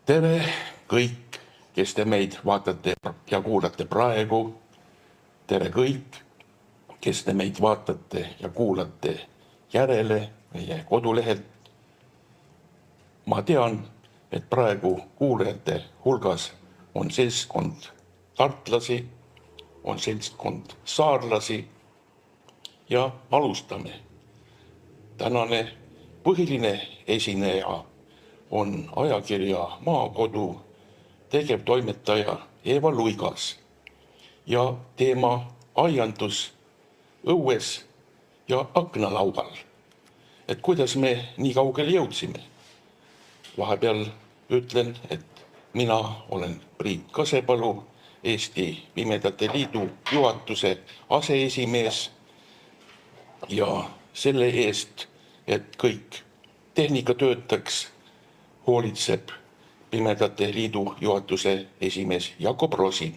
Tere kõik, kes te meid vaatate ja kuulate praegu. Tere kõik, kes te meid vaatate ja kuulate järele meie kodulehelt. Ma tean, et praegu kuulajate hulgas on seltskond tartlasi, on seltskond saarlasi ja alustame. Tänane põhiline esineja on ajakirja Maakodu tegevtoimetaja Eeva Luigas ja teema aiandus õues ja aknalaual. Et kuidas me nii kaugele jõudsime? Vahepeal ütlen, et mina olen Priit Kasepalu, Eesti Pimedate Liidu juhatuse aseesimees ja selle eest, et kõik tehnika töötaks, hoolitseb Pimedate Liidu juhatuse esimees Jakob Rosin.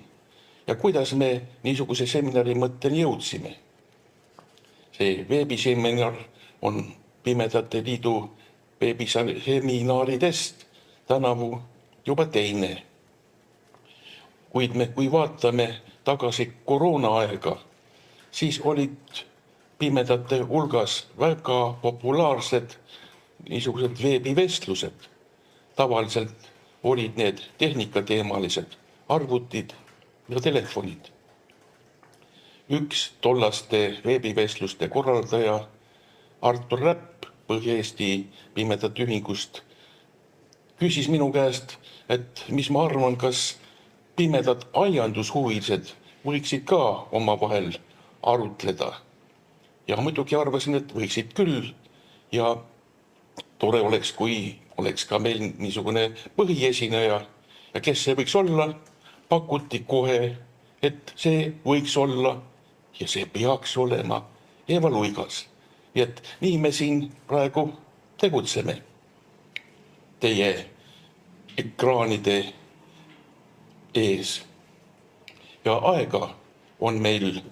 Ja kuidas me niisuguse seminari mõtteni jõudsime? See veebiseminar on Pimedate Liidu veebiseminaridest tänavu juba teine. Kuid kui vaatame tagasi koroonaaega, siis olid pimedate hulgas väga populaarsed niisugused veebivestlused. Tavaliselt olid need tehnikateemalised arvutid ja telefonid. Üks tollaste veebivestluste korraldaja Artur Räpp Põhja-Eesti Pimedate Ühingust küsis minu käest, et mis ma arvan, kas pimedad aiandushuvilised võiksid ka omavahel arutleda. Ja muidugi arvasin, et võiksid küll ja tore oleks, kui oleks ka meil niisugune põhiesineja ja kes see võiks olla, pakuti kohe, et see võiks olla ja see peaks olema Eeva Luigas. Ja et nii me siin praegu tegutseme. Teie ekraanide ees. Ja aega on meil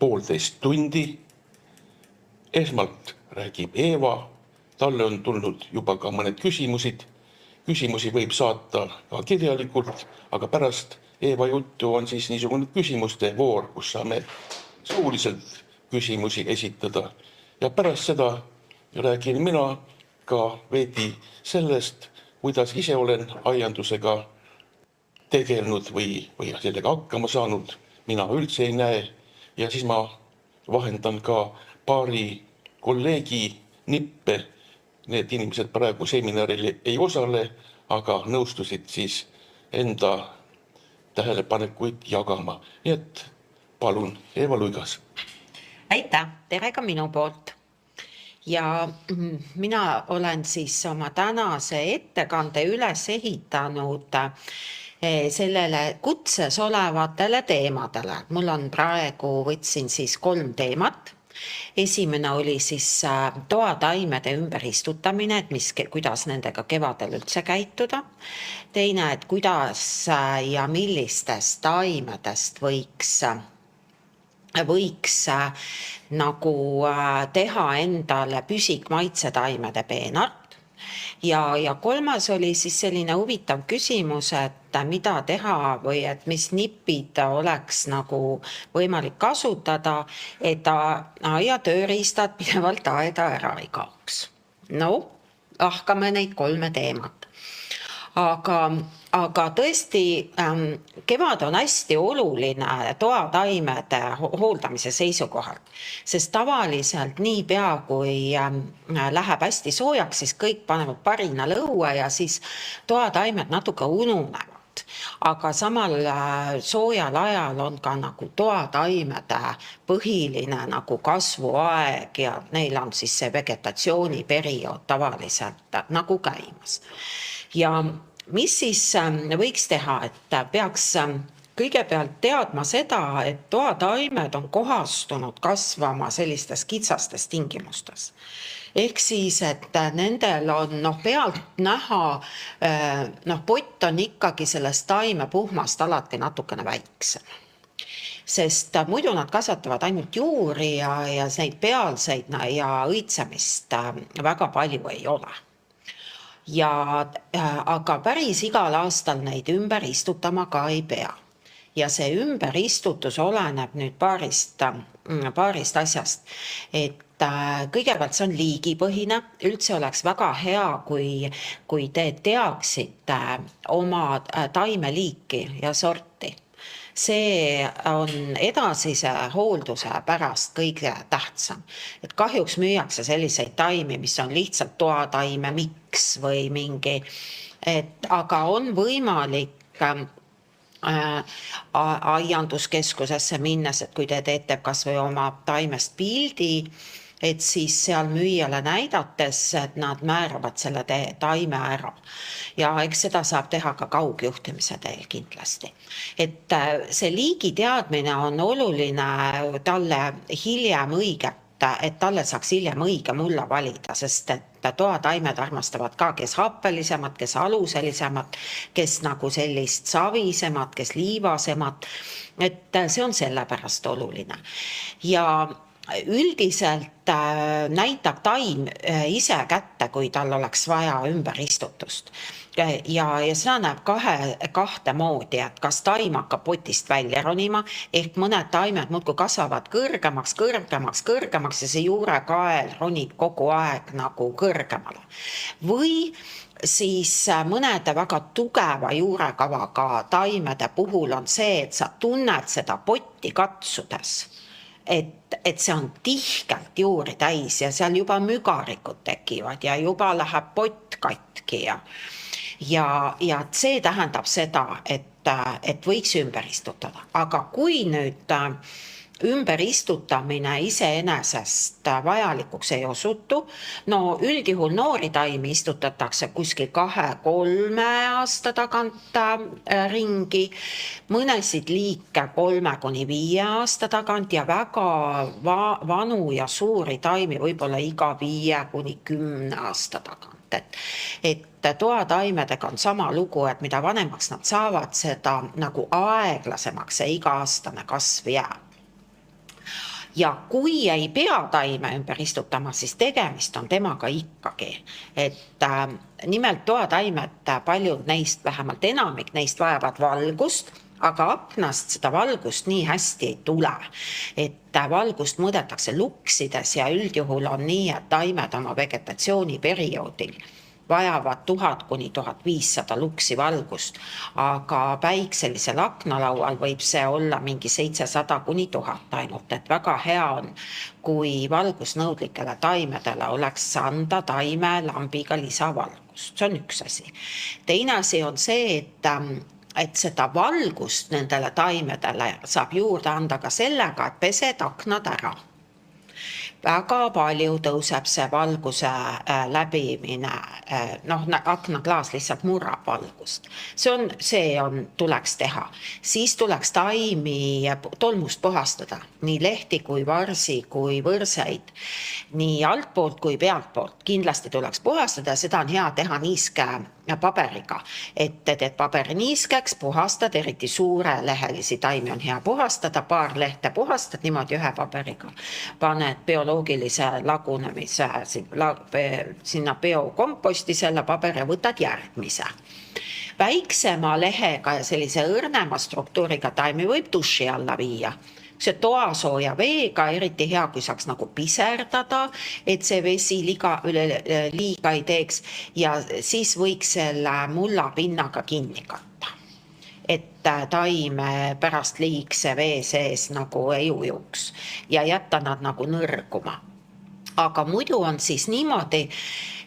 1,5 tundi. Esmalt räägib Eeva. Talle on tulnud juba ka mõned küsimusid. Küsimusi võib saata ka kirjalikult, aga pärast Eeva juttu on siis niisugune küsimuste voor, kus saame suuliselt küsimusi esitada. Ja pärast seda räägin mina ka veidi sellest, kuidas ise olen aiandusega tegelenud või sellega hakkama saanud. Mina üldse ei näe ja siis ma vahendan ka paari kolleegi nippe. Need inimesed praegu seminaril ei osale, aga nõustusid siis enda tähelepanekuid jagama. Nii et palun, Eeva Luigas. Aitäh, tere ka minu poolt. Ja mina olen siis oma tänase ettekande üles ehitanud sellele kutses olevatele teemadele. Mul on praegu, võtsin siis 3 teemat. Esimene oli siis toataimede ümberistutamine, et kuidas nendega kevadel üldse käituda. Teine, et kuidas ja millistest taimedest võiks nagu teha endale püsikmaitsetaimede peenart. Ja 3. oli siis selline huvitav küsimus, et mida teha või et mis nipid oleks nagu võimalik kasutada, et aia tööriistad pidevalt aeda ära ei kaoks. No, lahkame neid 3 teemat. Aga tõesti, kevad on hästi oluline toataimede hooldamise seisukohalt, sest tavaliselt nii pea, kui läheb hästi soojaks, siis kõik panevad parinal õue ja siis toataimed natuke ununevad. Aga samal soojal ajal on ka nagu toataimede põhiline nagu kasvuaeg ja neil on siis see vegetatsiooniperiood tavaliselt nagu käimas. Ja mis siis võiks teha, et peaks kõigepealt teadma seda, et toataimed on kohastunud kasvama sellistes kitsastes tingimustes. Ehk siis, et nendel on pealt näha, pott on ikkagi sellest taimepuhmast alati natukene väiksem. Sest muidu nad kasvatavad ainult juuri ja neid pealseid ja õitsemist väga palju ei ole. aga päris igal aastal neid ümber istutama ka ei pea. Ja see ümberistutus oleneb nüüd paarist asjast, et kõigepealt see on liigipõhine, üldse oleks väga hea, kui te teaksite oma taimeliiki ja sorti. See on edasise hoolduse pärast kõige tähtsam. Et kahjuks müüakse selliseid taimi, mis on lihtsalt toataime miks või mingi, aga on võimalik aianduskeskusesse minnes, et kui te teete kas või oma taimest pildi, et siis seal müüjale näidates, et nad määravad selle taime ära. Ja eks seda saab teha ka kaugjuhtimise teel kindlasti. Et see liigi teadmine on oluline talle hiljem et talle saaks hiljem õige mulla valida, sest et toataimed armastavad ka, kes happelisemad, kes aluselisemad, kes nagu sellist savisemad, kes liivasemad. Et see on sellepärast oluline. Ja üldiselt näitab taim ise kätte, kui tal oleks vaja ümberistutust. Ja seda näeb kahte moodi, et kas taim hakkab potist välja ronima, ehk mõned taimed muudkui kasvavad kõrgemaks ja see juurekael ronib kogu aeg nagu kõrgemale. Või siis mõnede väga tugeva juurekavaga taimede puhul on see, et sa tunned seda potti katsudes, et see on tihkelt juuri täis ja seal juba mügarikud tekivad ja juba läheb pott katki ja see tähendab seda, et võiks ümber istutada. Aga kui nüüd ümberistutamine iseenesest vajalikuks ei osutu, no üldjuhul noori taimi istutatakse kuskil 2-3 aasta tagant ringi, mõnesid liike 3-5 aasta tagant ja väga vanu ja suuri taimi võib-olla iga 5-10 aasta tagant. Et toataimedega on sama lugu, et mida vanemaks nad saavad, seda nagu aeglasemaks see iga-aastane kasv jääb. Ja kui ei pea taime ümber istutama, siis tegemist on temaga ikkagi. Et nimelt toataimed, paljud neist, vähemalt enamik neist vajavad valgust, aga aknast seda valgust nii hästi ei tule. Et valgust mõõdetakse luksides ja üldjuhul on nii, et taimed oma vegetatsiooniperioodil vajavad 1000–1500 luksi valgust, aga päikselisel aknalaual võib see olla mingi 700–1000 ainult, et väga hea on, kui valgusnõudlikele taimedele oleks anda taimelambiga lisavalgust. See on üks asi. Teine asi on see, et seda valgust nendele taimedele saab juurde anda ka sellega, et pesed aknad ära. Väga palju tõuseb see valguse läbimine, aknaklaas lihtsalt murrab valgust. See tuleks teha. Siis tuleks taimi tolmust puhastada, nii lehti kui varsi kui võrseid, nii altpoolt kui pealtpoolt. Kindlasti tuleks puhastada ja seda on hea teha niiske paberiga, et teed paberi niiskeks, puhastad, eriti suurelehelisi taimi on hea puhastada, paar lehte puhastad niimoodi ühe paberiga, paned bioloogilise lagunemise sinna biokomposti selle paberi ja võtad järgmise. Väiksema lehega ja sellise õrnema struktuuriga taimi võib duši alla viia. See toasooja veega, eriti hea, kui saaks nagu piserdada, et see vesi liiga ei teeks ja siis võiks selle mulla pinnaga kinni katta. Et taim pärast liigse vee sees nagu ei ujuks ja jätta nad nagu nõrguma. Aga muidu on siis niimoodi,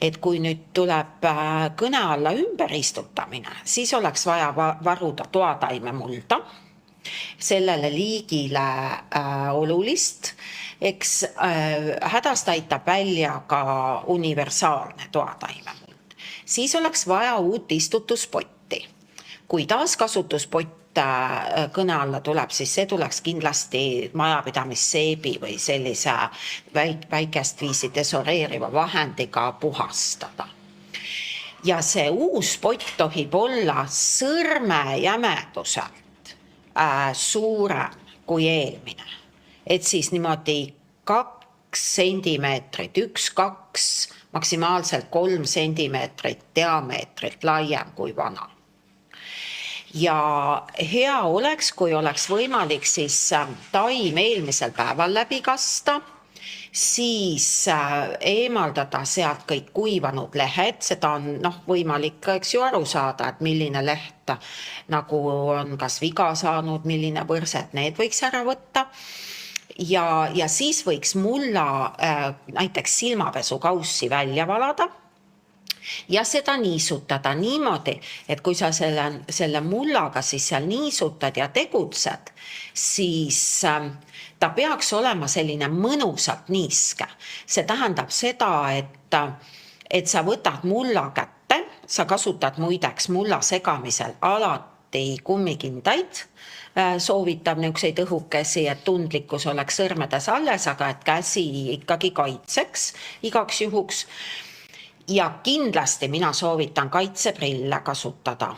et kui nüüd tuleb kõne alla ümberistutamine, siis oleks vaja varuda toataime mulda, sellele liigile olulist, eks hädast aitab välja ka universaalne toataimemuld. Siis oleks vaja uut istutuspotti. Kui taaskasutuspott kõne alla tuleb, siis see tuleks kindlasti majapidamisseebi või sellise väikest viisi desoreeriva vahendiga puhastada. Ja see uus pott tohib olla sõrmejämeduselt suurem kui eelmine. Et siis niimoodi 2 sentimeetrit, 1-2 maksimaalselt 3 sentimeetrit diameetrilt laiem kui vana. Ja hea oleks, kui oleks võimalik siis taim eelmisel päeval läbi kasta, siis eemaldada sealt kõik kuivanud lehed, seda on võimalik aru saada, et milline leht nagu on kas viga saanud, milline võrset, need võiks ära võtta. Ja siis võiks mulla näiteks silmapesukaussi välja valada ja seda niisutada niimoodi, et kui sa selle mullaga siis seal niisutad ja tegutsed, siis ta peaks olema selline mõnusalt niiske. See tähendab seda, et sa võtad mulla kätte, sa kasutad muideks mulla segamisel alati kummikindaid, soovitab niisuguseid õhukesi, et tundlikkus oleks sõrmedes alles, aga et käsi ikkagi kaitseks igaks juhuks. Ja kindlasti mina soovitan kaitseprille kasutada,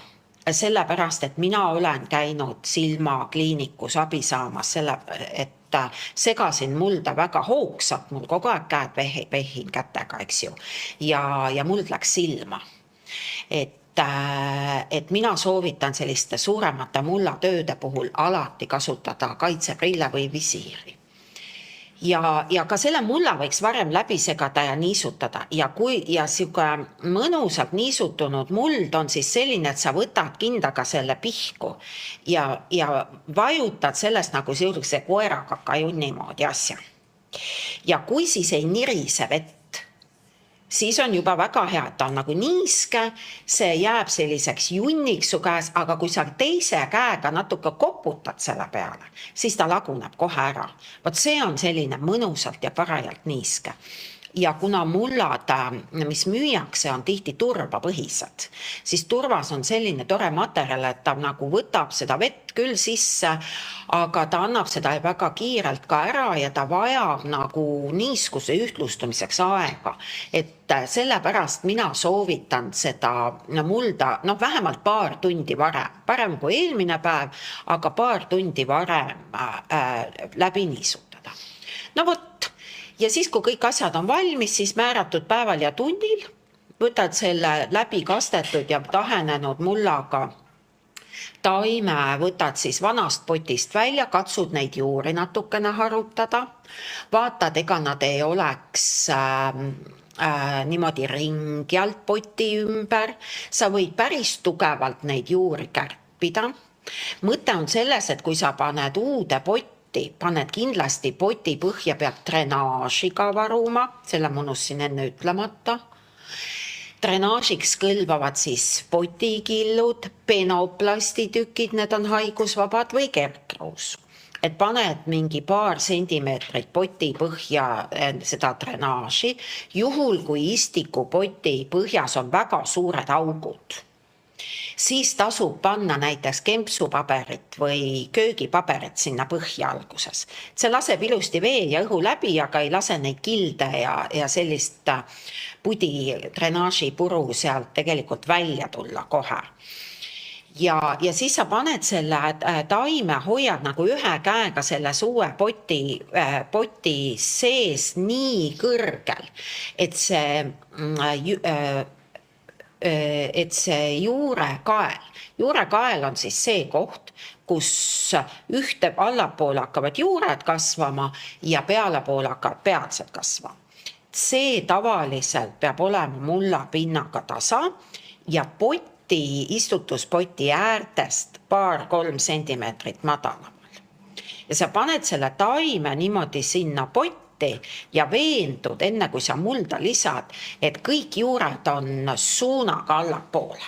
sellepärast, et mina olen käinud silmakliinikus abi saamas, et segasin mulda väga hoogsalt, mul kogu aeg käed vehin kätega, eks ju, ja muld läks silma. Et mina soovitan selliste suuremate mullatööde puhul alati kasutada kaitseprille või visiiri. Ja ka selle mulla võiks varem läbi segada ja niisutada. Ja siuke mõnusalt niisutunud muld on siis selline, et sa võtad kindaga selle pihku ja vajutad sellest nagu sellise koerakakajunni moodi asja. Ja kui siis ei nirise vett, siis on juba väga hea, et ta on nagu niiske, see jääb selliseks junniks su käes, aga kui sa teise käega natuke koputad selle peale, siis ta laguneb kohe ära. Vot see on selline mõnusalt ja parajalt niiske. Ja kuna mullad, mis müüakse, on tihti turbapõhised, siis turvas on selline tore materjal, et ta nagu võtab seda vett küll sisse, aga ta annab seda väga kiirelt ka ära ja ta vajab nagu niiskuse ühtlustumiseks aega. Et sellepärast mina soovitan seda mulda vähemalt paar tundi varem, parem kui eelmine päev, aga paar tundi varem läbi niisutada. No vot. Ja siis, kui kõik asjad on valmis, siis määratud päeval ja tunnil võtad selle läbi kastetud ja tahenenud mullaga taime, võtad siis vanast potist välja, katsud neid juuri natukene harutada, vaatad, ega nad ei oleks niimoodi ringi alt poti ümber, sa võid päris tugevalt neid juuri kärpida. Mõte on selles, et kui sa paned uude potti, paned kindlasti poti põhja peab drenaažiga varuma, selle munus siin enne ütlemata. Drenaažiks kõlbavad siis potikillud, penoplastitükid, need on haigusvabad või kerkruus. Et paned mingi paar sentimeetrit poti põhja seda drenaaži, juhul kui istiku poti põhjas on väga suured augud. Siis tasub panna näiteks kempsupaberit või köögipaberit sinna põhja alguses. See laseb ilusti vee ja õhu läbi, aga ei lase neid kilde ja sellist pudi drenaaži puru sealt tegelikult välja tulla kohe. Ja siis sa paned selle taime, hoiad nagu ühe käega selles uue poti sees nii kõrgel, et see juurekael on siis see koht, kus ühte allapoole hakkavad juured kasvama ja pealepoole hakkavad peatsed kasvama. See tavaliselt peab olema mulla pinnaga tasa ja istutuspoti äärtest 2-3 sentimeetrit madalamal. Ja sa paned selle taime niimoodi sinna potti ja veendud, enne kui sa mulda lisad, et kõik juured on suunaga allapoole.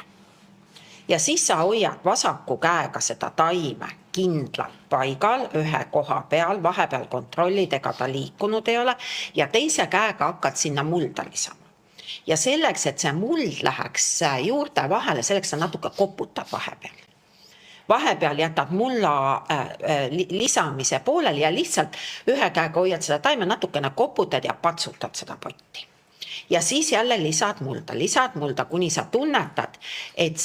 Ja siis sa hoiad vasaku käega seda taime kindlalt paigal ühe koha peal, vahepeal kontrollid, ega ta liikunud ei ole, ja teise käega hakkad sinna mulda lisama. Ja selleks, et see muld läheks juurte vahele, selleks sa natuke koputad vahepeal. Vahepeal jätad mulla lisamise pooleli ja lihtsalt ühe käega hoiad seda taime, natukene koputad ja patsutad seda potti. Ja siis jälle lisad mulda, kuni sa tunnetad, et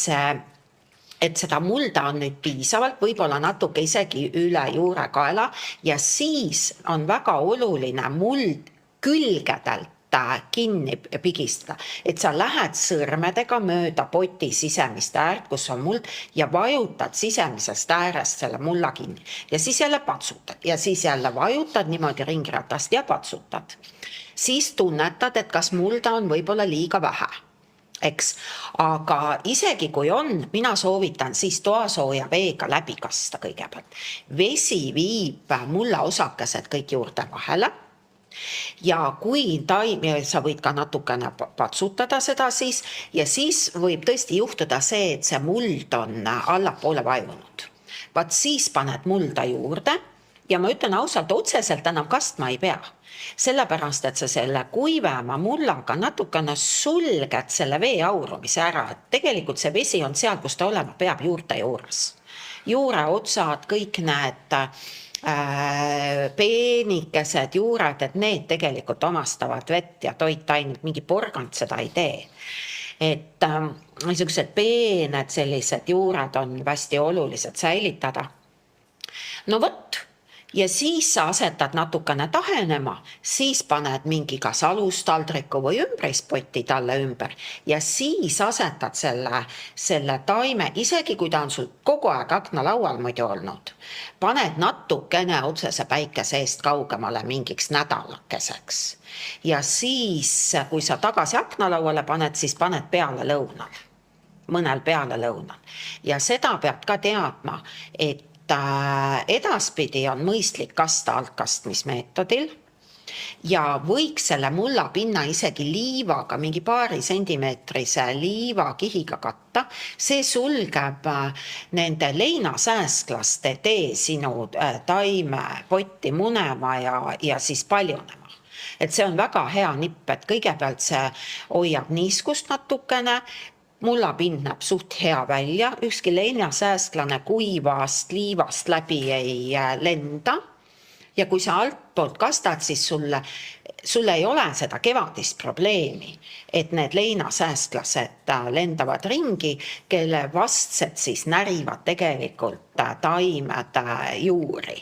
seda mulda on nüüd piisavalt, võib-olla natuke isegi üle juurekaela ja siis on väga oluline muld külgedelt kinni pigistada, et sa lähed sõrmedega mööda poti sisemist äärt, kus on muld ja vajutad sisemisest äärest selle mulla kinni ja siis jälle patsutad ja siis jälle vajutad niimoodi ringratast ja patsutad. Siis tunnetad, et kas mulda on võib-olla liiga vähe. Eks, aga isegi kui on, mina soovitan siis toasooja veega läbi kasta kõigepealt. Vesi viib mulla osakesed kõik juurde vahele ja kui sa võid ka natukene patsutada seda siis ja siis võib tõesti juhtuda see, et see muld on allapoole vajunud. Vaat siis paned mulda juurde ja ma ütlen ausalt, otseselt enam kastma ei pea. Sellepärast, et sa selle kuivema mullaga natukene sulged selle vee aurumise ära, et tegelikult see vesi on seal, kus ta olema peab juurte juures. Juure otsad, kõik need peenikesed juured, et need tegelikult omastavad vett ja toitained, mingi porgand seda ei tee. Et niisugused peened sellised juured on hästi olulised säilitada. No vot. Ja siis sa asetad natukene tahenema, siis paned mingi kas alustaldriku või ümbrispoti talle ümber ja siis asetad selle taime, isegi kui ta on sul kogu aeg aknalaual muidu olnud, paned natukene otsese päikese eest kaugemale mingiks nädalakeseks. Ja siis, kui sa tagasi aknalauale paned, siis paned peale lõunal, mõnel peale lõunal. Ja seda peab ka teadma, et edaspidi on mõistlik kasta altkastmismeetodil ja võiks selle mulla pinna isegi liivaga, mingi 2 sentimeetrise liivakihiga katta. See sulgeb nende leinasääsklaste tee sinu taimepotti munema ja siis paljunema. Et see on väga hea nipp, et kõigepealt see hoiab niiskust natukene, mullapind näeb suht hea välja, ükski leinasääsklane kuivast liivast läbi ei lenda ja kui sa altpoolt kastad, siis sulle ei ole seda kevadist probleemi, et need leinasääsklased lendavad ringi, kelle vastsed siis närivad tegelikult taimed juuri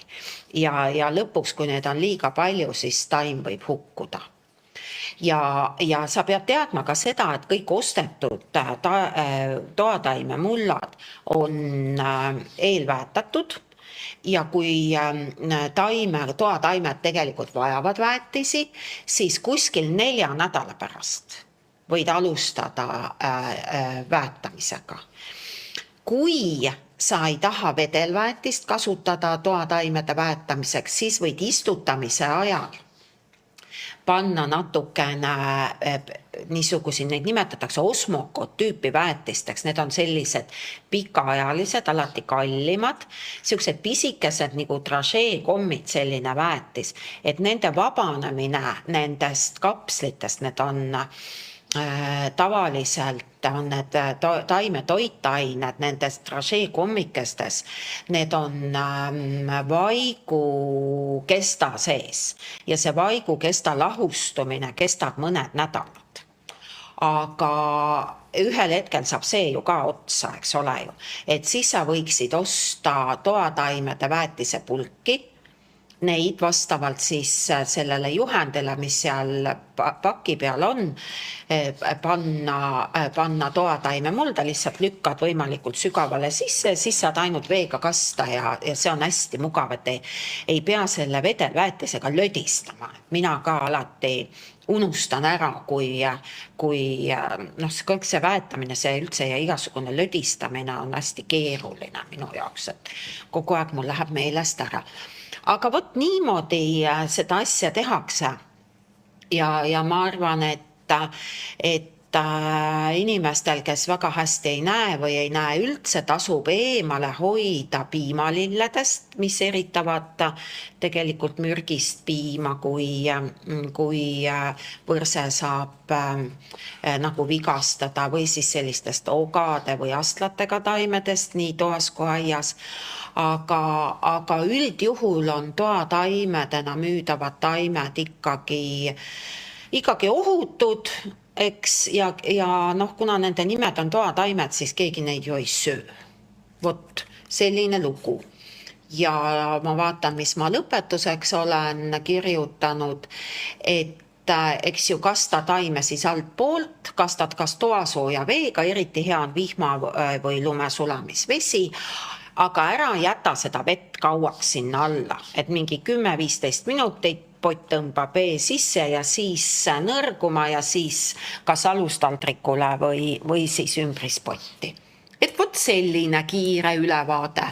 ja lõpuks, kui need on liiga palju, siis taim võib hukkuda. Ja sa pead teadma ka seda, et kõik ostetud toataime mullad on eelväetatud ja kui toataimed tegelikult vajavad väetisi, siis kuskil 4 nädala pärast võid alustada väetamisega. Kui sa ei taha vedelväetist kasutada toataimede väetamiseks, siis võid istutamise ajal panna natukene niisuguseid, neid nimetatakse osmokot tüüpi väetisteks, need on sellised pikaajalised, alati kallimad, sellised pisikesed nagu trašeekommid, selline väetis, et nende vabanemine nendest kapslitest, need on tavaliselt on need taime toitained nendest trašeekommikestes, need on vaigu kesta sees ja see vaigu kesta lahustumine kestab mõned nädalad. Aga ühel hetkel saab see ju ka otsa, eks ole ju, et siis sa võiksid osta toataimede väetise pulki, neid vastavalt siis sellele juhendile, mis seal paki peal on, panna toataime mulda, lihtsalt lükkad võimalikult sügavale sisse, siis saad ainult veega kasta ja see on hästi mugav, et ei pea selle vedelväetisega lödistama. Mina ka alati unustan ära, kui kõik see väetamine, see üldse ja igasugune lödistamine on hästi keeruline minu jaoks, et kogu aeg mul läheb meelest ära. Aga vot niimoodi seda asja tehakse ja ma arvan, et inimestel, kes väga hästi ei näe või ei näe üldse, tasub eemale hoida piimalilledest, mis eritavad tegelikult mürgist piima, kui võrse saab nagu vigastada või siis sellistest ogade või astlatega taimedest nii toas kui aias. Aga üldjuhul on toataimedena müüdavad taimed ikkagi ohutud, eks, ja kuna nende nimed on toataimed, siis keegi neid ju ei söö. Vot selline lugu. Ja ma vaatan, mis ma lõpetuseks olen kirjutanud, et eks ju, kasta taime siis altpoolt, kastad kas toasooja veega, eriti hea on vihma või lume sulamisvesi, aga ära jäta seda vett kauaks sinna alla, et mingi 10-15 minutit pott tõmbab vee sisse ja siis nõrguma ja siis kas alustaldrikule või siis ümbrispotti. Et vot selline kiire ülevaade.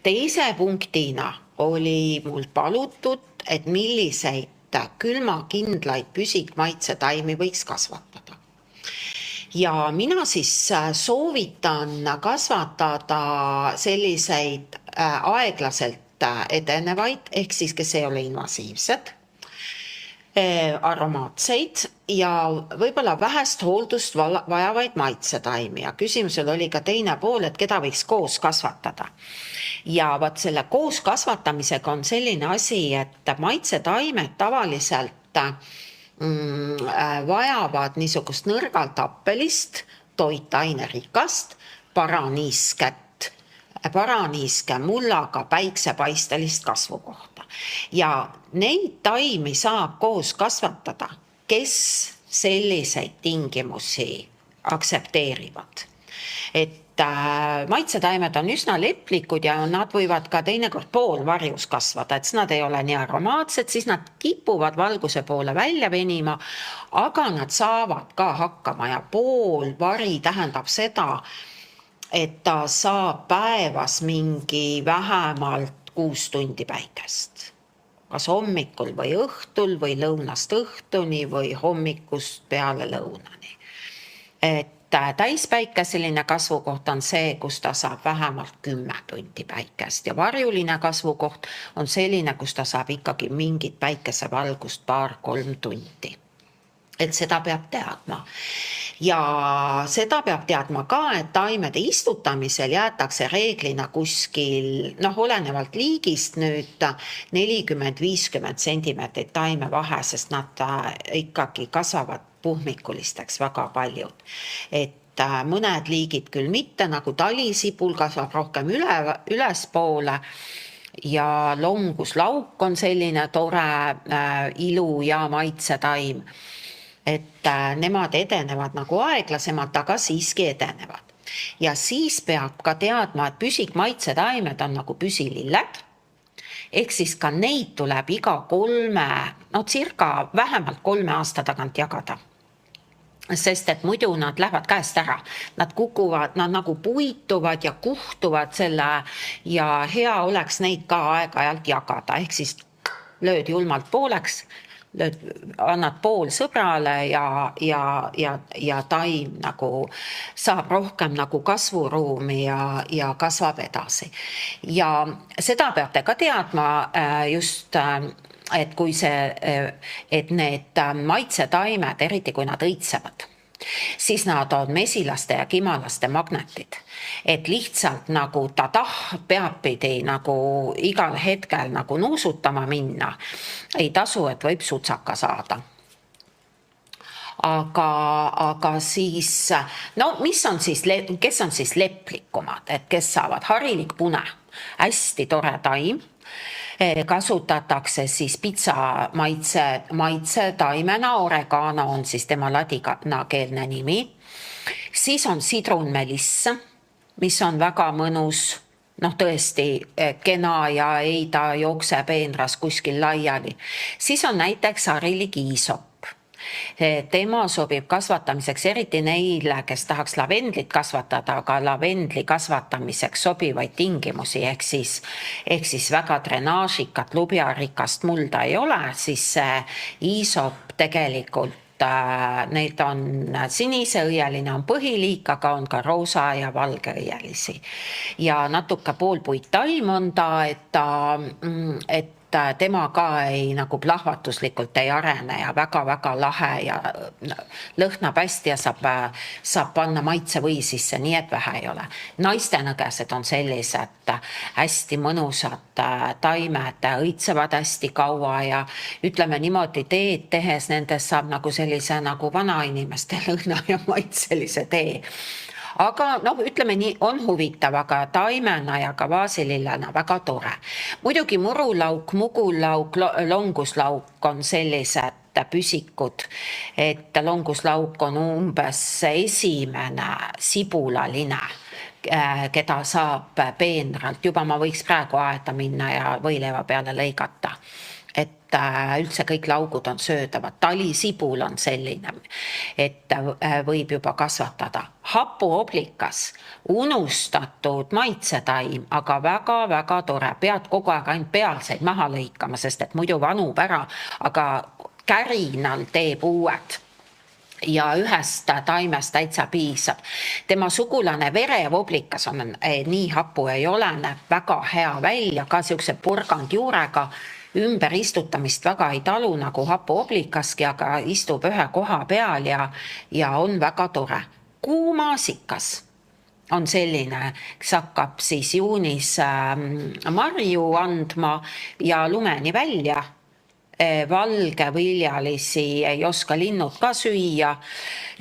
Teise punktina oli mul palutud, et milliseid külmakindlaid püsikmaitsetaimi võiks kasvatada. Ja mina siis soovitan kasvatada selliseid aeglaselt edenevaid, ehk siis kes ei ole invasiivsed, aromaatseid ja võib-olla vähest hooldust vajavaid maitsetaimi. Ja küsimusel oli ka teine pool, et keda võiks koos kasvatada. Ja vaat selle koos kasvatamisega on selline asi, et maitsetaimed tavaliselt vajavad niisugust nõrgalt appelist, toitainerikast, paraniiske mullaga päiksepaistelist kasvukohta. Ja neid taimi saab koos kasvatada, kes selliseid tingimusi aktsepteerivad. Et maitsetaimed on üsna leplikud ja nad võivad ka teinekord poolvarjus kasvada, et nad ei ole nii aromaatsed, siis nad kipuvad valguse poole välja venima, aga nad saavad ka hakkama ja poolvari tähendab seda, et ta saab päevas mingi vähemalt 6 tundi päikest. Kas hommikul või õhtul või lõunast õhtuni või hommikust peale lõunani. Et täispäikeseline kasvukoht on see, kus ta saab vähemalt 10 tundi päikest ja varjuline kasvukoht on selline, kus ta saab ikkagi mingit päikesevalgust 2-3 tundi. Et seda peab teadma. Ja seda peab teadma ka, et taimede istutamisel jäetakse reeglina kuskil, olenevalt liigist nüüd 40-50 sentimeetrit taime vahe, sest nad ikkagi kasvavad puhmikulisteks väga paljud. Et mõned liigid küll mitte, nagu talisipul kasvab rohkem ülespoole ja longuslauk on selline tore ilu ja maitsetaim. Et nemad edenevad nagu aeglasemalt, aga siiski edenevad. Ja siis peab ka teadma, et püsikmaitsetaimed on nagu püsililled, ehk siis ka neid tuleb iga vähemalt 3 aasta tagant jagada. Sest et muidu nad lähevad käest ära, nad kukuvad, nad nagu puituvad ja kuhtuvad selle ja hea oleks neid ka aeg-ajalt jagada, ehk siis lööd julmalt pooleks, annad pool sõbrale ja taim nagu saab rohkem nagu kasvuruumi ja kasvab edasi. Ja seda peate ka teadma just, et kui et need maitsetaimed, eriti kui nad õitsevad, siis nad on mesilaste ja kimalaste magnetid. Et lihtsalt nagu ta peabpidi nagu igal hetkel nagu nuusutama minna. Ei tasu, et võib sutsaka saada. Aga siis, kes on siis leplikumad, et kes saavad harilik pune, hästi tore taim, kasutatakse siis pitsa maitsetaimena, oregano on siis tema ladinakeelne nimi, siis on sidrunmeliss, mis on väga mõnus, tõesti kena ja ei ta jookseb eenras kuskil laiali. Siis on näiteks harilik iisop. Tema sobib kasvatamiseks eriti neile, kes tahaks lavendlit kasvatada, aga lavendli kasvatamiseks sobivaid tingimusi, ehk siis väga drenaažikat, lubjarikast mulda ei ole, siis see iisop tegelikult need on siniseõieline on põhiliik, aga on ka roosa ja valgeõielisi. Ja natuke poolpuittaim on ta, et tema ka ei nagu plahvatuslikult ei arene ja väga-väga lahe ja lõhnab hästi ja saab panna maitsevõi sisse, nii et vähe ei ole. Naiste nõgesed on sellised hästi mõnusad taimed, õitsevad hästi kaua ja ütleme niimoodi teed tehes nendest saab nagu sellise nagu vanainimeste lõhna ja maitselise tee. aga noh, ütleme nii, on huvitav, aga taimena ja ka vaasilillena väga tore. Muidugi murulauk, mugulauk, longuslauk on sellised püsikud, et longuslauk on umbes esimene sibulaline, keda saab peenralt, juba ma võiks praegu aeda minna ja võileiva peale lõigata. Et üldse kõik laugud on söödavad. Talisibul on selline, et võib juba kasvatada. Hapuoblikas, unustatud maitsetaim, aga väga-väga tore. Pead kogu aeg ainult pealseid maha lõikama, sest et muidu vanub ära, aga kärinal teeb uued. Ja ühest taimest täitsa piisab. Tema sugulane verevoblikas on nii hapu ei ole, näeb väga hea välja, ka siukse purgandjuurega, ümber istutamist väga ei talu nagu hapuoblikaski, aga istub ühe koha peal ja on väga tore. Kuumaasikas on selline, kes hakkab siis juunis marju andma ja lumeni välja. Valgeviljalisi ei oska linnud ka süüa,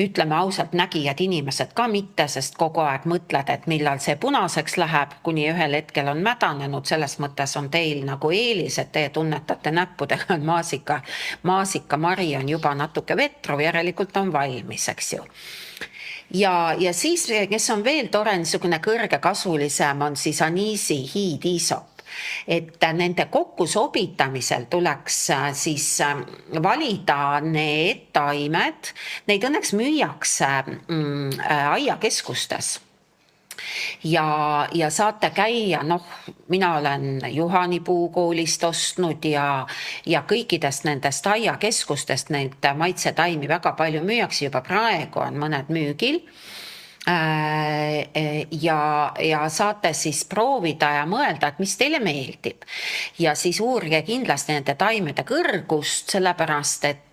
ütleme ausalt, nägijad inimesed ka mitte, sest kogu aeg mõtled, et millal see punaseks läheb, kuni ühel hetkel on mädanenud, selles mõttes on teil nagu eelis, et te tunnetate näppudega, et maasikamari on juba natuke vetruv, järelikult on valmis, eks ju. Ja siis, kes on veel tore, niisugune kõrgekasvulisem, on siis aniisi hiidiisop. Et nende kokku sobitamisel tuleks siis valida need taimed, neid õnneks müüakse aiakeskustes. Ja saate käia, noh, mina olen Juhanipuu koolist ostnud ja kõikidest nendest aiakeskustest neid maitsetaimi väga palju müüakse, juba praegu on mõned müügil. Ja saate siis proovida ja mõelda, et mis teile meeldib. Ja siis uurige kindlasti nende taimede kõrgust, sellepärast et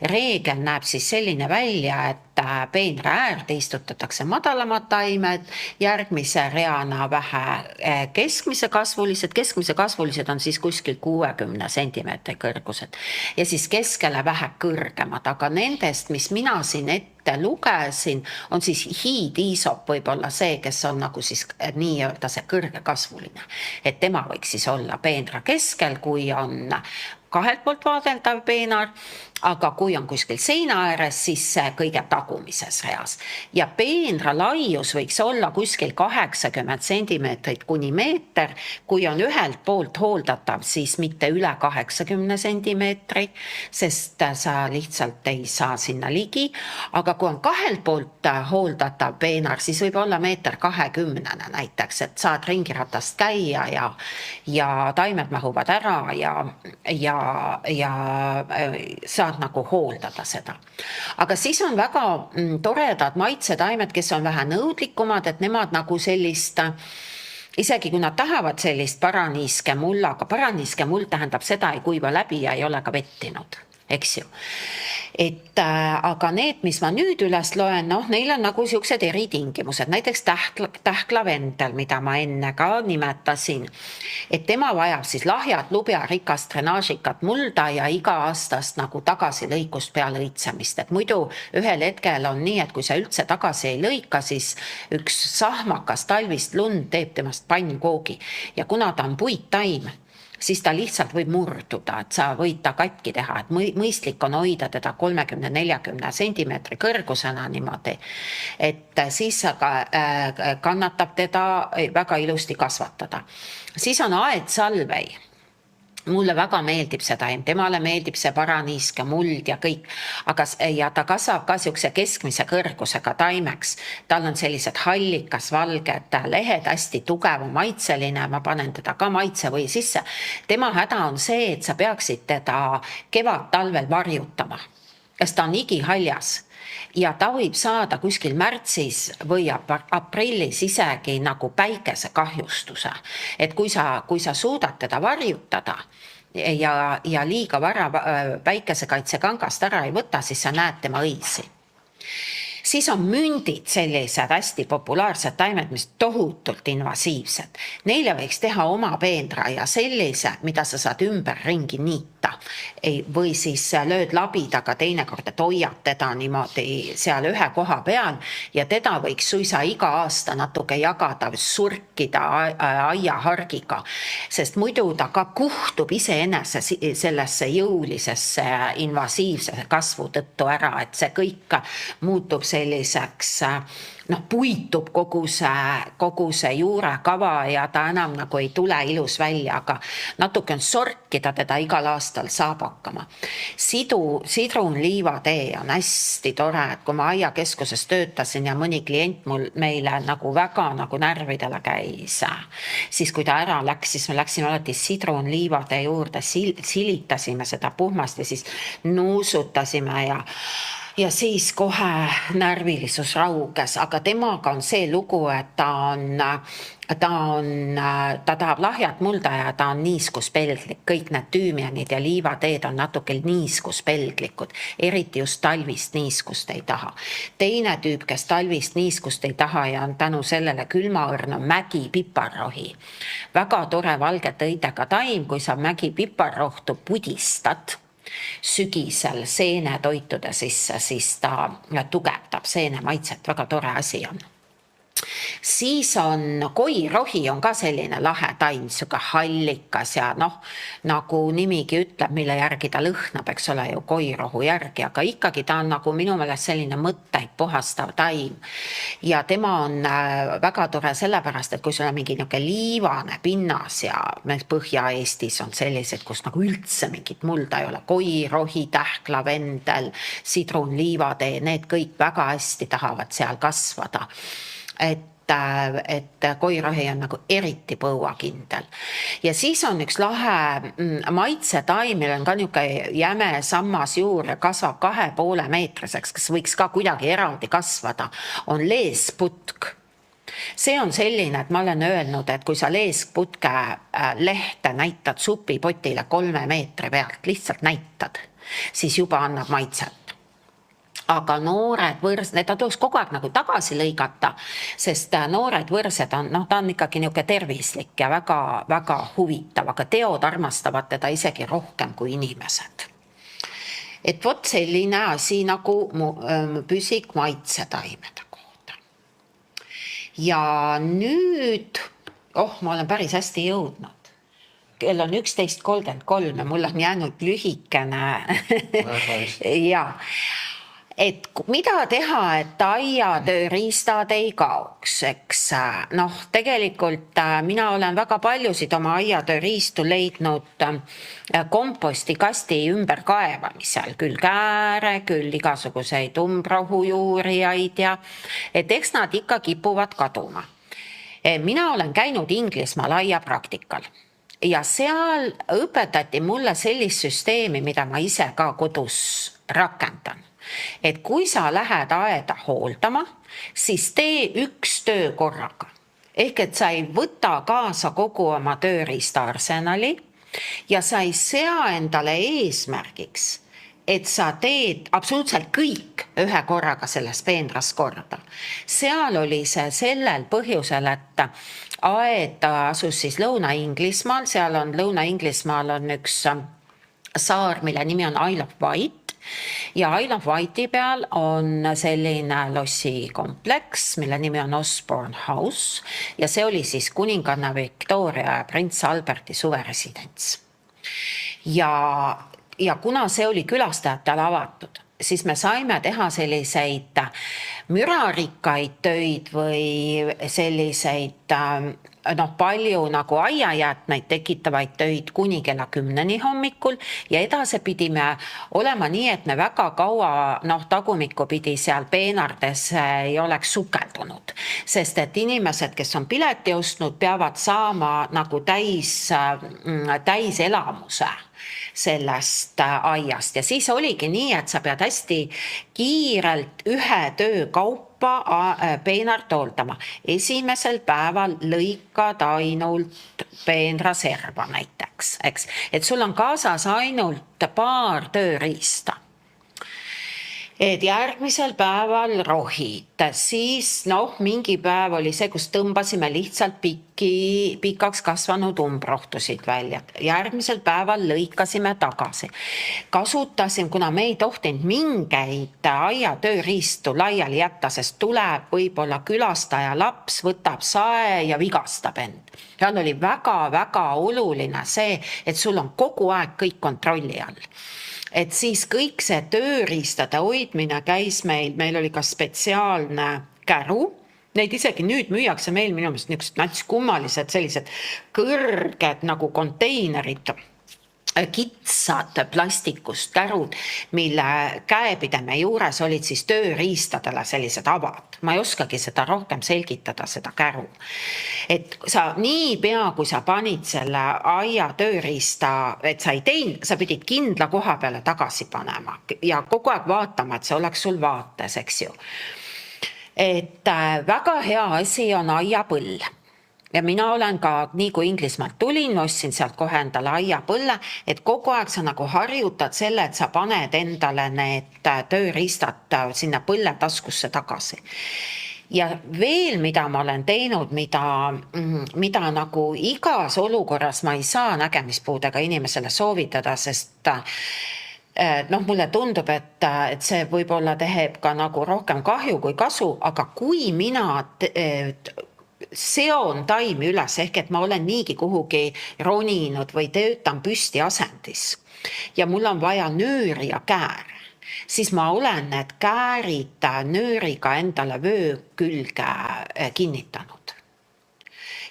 reegel näeb siis selline välja, et peenra äärde istutatakse madalamad taimed, järgmise reana vähe keskmise kasvulised on siis kuskil 60 sentimeetri kõrgused ja siis keskele vähe kõrgemad, aga nendest, mis mina siin ette lugesin, on siis hiidiisop võib-olla see, kes on nagu siis nii-öelda see kõrgekasvuline, et tema võiks siis olla peenra keskel, kui on kahelt poolt vaadeldav peenar, aga kui on kuskil seina ääres, siis kõige tagumises reas. Ja peenra laius võiks olla kuskil 80 sentimeetrit kuni meeter, kui on ühelt poolt hooldatav, siis mitte üle 80 sentimeetri, sest sa lihtsalt ei saa sinna ligi, aga kui on kahelt poolt hooldatav peenar, siis võib olla 1,20 meetrit näiteks, et saad ringiratast käia ja taimed mahuvad ära ja saad nagu hooldada seda. Aga siis on väga toredad maitsetaimed, kes on vähe nõudlikumad, et nemad nagu sellist, isegi kui nad tahavad sellist paraniiske mull, aga paraniiske mull tähendab seda, ei kuiva läbi ja ei ole ka vettinud, eks ju. Aga need, mis ma nüüd üles loen, noh, neil on nagu siuksed eritingimused, näiteks tähklavendel, mida ma enne ka nimetasin, et tema vajab siis lahjat, lubja, rikast, drenaažikat mulda ja iga-aastast nagu tagasilõikust peale õitsemist, et muidu ühel hetkel on nii, et kui sa üldse tagasi ei lõika, siis üks sahmakas talvist lund teeb temast pannkoogi ja kuna ta on puittaim, siis ta lihtsalt võib murduda, et sa võid ta katki teha, et mõistlik on hoida teda 30-40 sentimeetri kõrgusena niimoodi, et siis kannatab teda väga ilusti kasvatada. Siis on aedsalvei. Mulle väga meeldib seda, temale meeldib see paraniiske, muld ja kõik, ja ta kasvab ka siukse keskmise kõrgusega taimeks. Tal on sellised hallikas, valged lehed, hästi tugev, maitseline, ma panen teda ka maitsevõi sisse. Tema häda on see, et sa peaksid teda kevad-talvel varjutama, sest ta on igihaljas. Ja ta võib saada kuskil märtsis või aprillis isegi nagu päikesekahjustuse. Et kui sa suudad teda varjutada ja liiga vara päikesekaitsekangast ära ei võta, siis sa näed tema õisi. Siis on mündid sellised hästi populaarsed taimed, mis tohutult invasiivsed. Neile võiks teha oma peenra ja sellise, mida sa saad ümber ringi niita. võtta. Või siis lööd labidaga teinekord, et hoiad teda niimoodi seal ühe koha peal ja teda võiks suisa iga aasta natuke jagada, surkida aiahargiga, sest muidu ta ka kuhtub iseenese sellesse jõulisesse invasiivse kasvu tõttu ära, et see kõik muutub selliseks, puitub kogu see juurekava ja ta enam nagu ei tule ilus välja, aga natuke on sorkida teda igal aastal saab hakkama. Sidrunliivatee on hästi tore, et kui ma aiakeskuses töötasin ja mõni klient meile nagu väga nagu närvidele käis, siis kui ta ära läks, siis me läksime alati sidrunliivatee juurde, silitasime seda puhmast ja siis nuusutasime ja siis kohe närvilisus rauges, aga temaga on see lugu, et ta tahab lahjat mulda ja ta on niiskuspelglik. Kõik need tüümianid ja liivateed on natuke niiskuspelglikud, eriti just talvist niiskust ei taha. Teine tüüp, kes talvist niiskust ei taha ja on tänu sellele külmaõrn, on mägipiparrohi. Väga tore valgete õidega taim, kui sa mägipiparrohtu pudistad sügisel seenetoitude sisse, siis ta tugevdab seene maitset, väga tore asi on. Siis on koirohi on ka selline lahe taim, siuke hallikas ja nagu nimigi ütleb, mille järgi ta lõhnab, eks ole ju koirohu järgi, aga ikkagi ta on nagu minu meelest selline mõtteid puhastav taim. Ja tema on väga tore sellepärast, et kui sul on mingi liivane pinnas ja meil Põhja-Eestis on sellised, kus nagu üldse mingit mulda ei ole, koirohi, tähklavendel, sidrunliivatee, need kõik väga hästi tahavad seal kasvada. Et koirohi on nagu eriti põuakindel. Ja siis on üks lahe maitsetaim, meil on ka niisugune jäme sammas juur ja kasvab 2,5 meetriseks, kes võiks ka kuidagi eraldi kasvada, on leesputk. See on selline, et ma olen öelnud, et kui sa leesputke lehte näitad supipotile 3 meetri pealt, lihtsalt näitad, siis juba annab maitset. Aga noored võrsed, ta tuleks kogu aeg nagu tagasi lõigata, sest noored võrsed on, ta on ikkagi niisugune tervislik ja väga, väga huvitav, aga teod armastavad teda isegi rohkem kui inimesed. Et vot selline asi nagu püsik maitsetaimede kohta. Ja nüüd, ma olen päris hästi jõudnud. Kell on 11:33 ja mul on jäänud lühikene. Ja. Et mida teha, et aiatööriistad ei kaoks, eks tegelikult mina olen väga paljusid oma aiatööriistu leidnud kompostikasti ümber kaevamisel, küll kääre, küll igasuguseid umbrohujuurijaid ja et eks nad ikka kipuvad kaduma. Mina olen käinud Inglismaal aiapraktikal ja seal õpetati mulle sellist süsteemi, mida ma ise ka kodus rakendan. Et kui sa lähed aeda hooldama, siis tee üks töö korraga. Ehk et sa ei võta kaasa kogu oma tööriista arsenali ja sa ei sea endale eesmärgiks, et sa teed absoluutselt kõik ühe korraga selles peenras korda. Seal oli see sellel põhjusel, et aed asus siis Lõuna-Inglismaal, seal on Lõuna-Inglismaal on üks saar, mille nimi on Isle of Wight. Ja Isle of Wighti peal on selline lossikompleks, mille nimi on Osborne House ja see oli siis kuninganna Victoria ja prints Alberti suveresidents. Ja kuna see oli külastajatele avatud, siis me saime teha selliseid mürarikkaid töid või selliseid palju nagu aiajäätmeid tekitavaid töid kuni kella 10 hommikul ja edasi pidime olema nii, et me väga kaua tagumikku pidi seal peenardes ei oleks sukeldunud, sest et inimesed, kes on pileti ostnud, peavad saama nagu täis elamuse sellest aiast ja siis oligi nii, et sa pead hästi kiirelt ühe töö kaupa peenart hooldama. Esimesel päeval lõikad ainult peenraserva näiteks, eks? Et sul on kaasas ainult paar tööriista. et järgmisel päeval rohid, siis mingi päev oli see, kus tõmbasime lihtsalt pikaks kasvanud umbrohtusid välja. Järgmisel päeval lõikasime tagasi. Kasutasin, kuna me ei tohtinud mingeid aiatööriistu laiali jätta, sest tuleb võib-olla külastaja laps, võtab sae ja vigastab end. Seal oli väga-väga oluline see, et sul on kogu aeg kõik kontrolli all. Et siis kõik see tööriistade hoidmine käis meil oli ka spetsiaalne käru, neid isegi nüüd müüakse meil minu meelest niisugused nats kummalised sellised kõrged nagu konteinerid, kitsad plastikust kärud, mille käepideme juures olid siis tööriistadele sellised avad. Ma ei oskagi seda rohkem selgitada, seda käru. Et sa niipea, kui sa panid selle aia tööriista, et sa ei teinud, sa pidid kindla koha peale tagasi panema ja kogu aeg vaatama, et see oleks sul vaates, eks ju. Et väga hea asi on aiapõll. Ja mina olen ka, nii kui Inglismaalt tulin, ostsin sealt kohe endale aiapõlle, et kogu aeg sa nagu harjutad selle, et sa paned endale need tööriistad sinna põlletaskusse tagasi. Ja veel, mida ma olen teinud, mida nagu igas olukorras ma ei saa nägemispuudega inimesele soovitada, sest mulle tundub, et see võib-olla teeb ka nagu rohkem kahju kui kasu, aga kui mina seon taimi üles, ehk et ma olen niigi kuhugi roninud või töötan püsti asendis ja mul on vaja nööri ja kääre, siis ma olen need käärid nööriga endale vöö külge kinnitanud.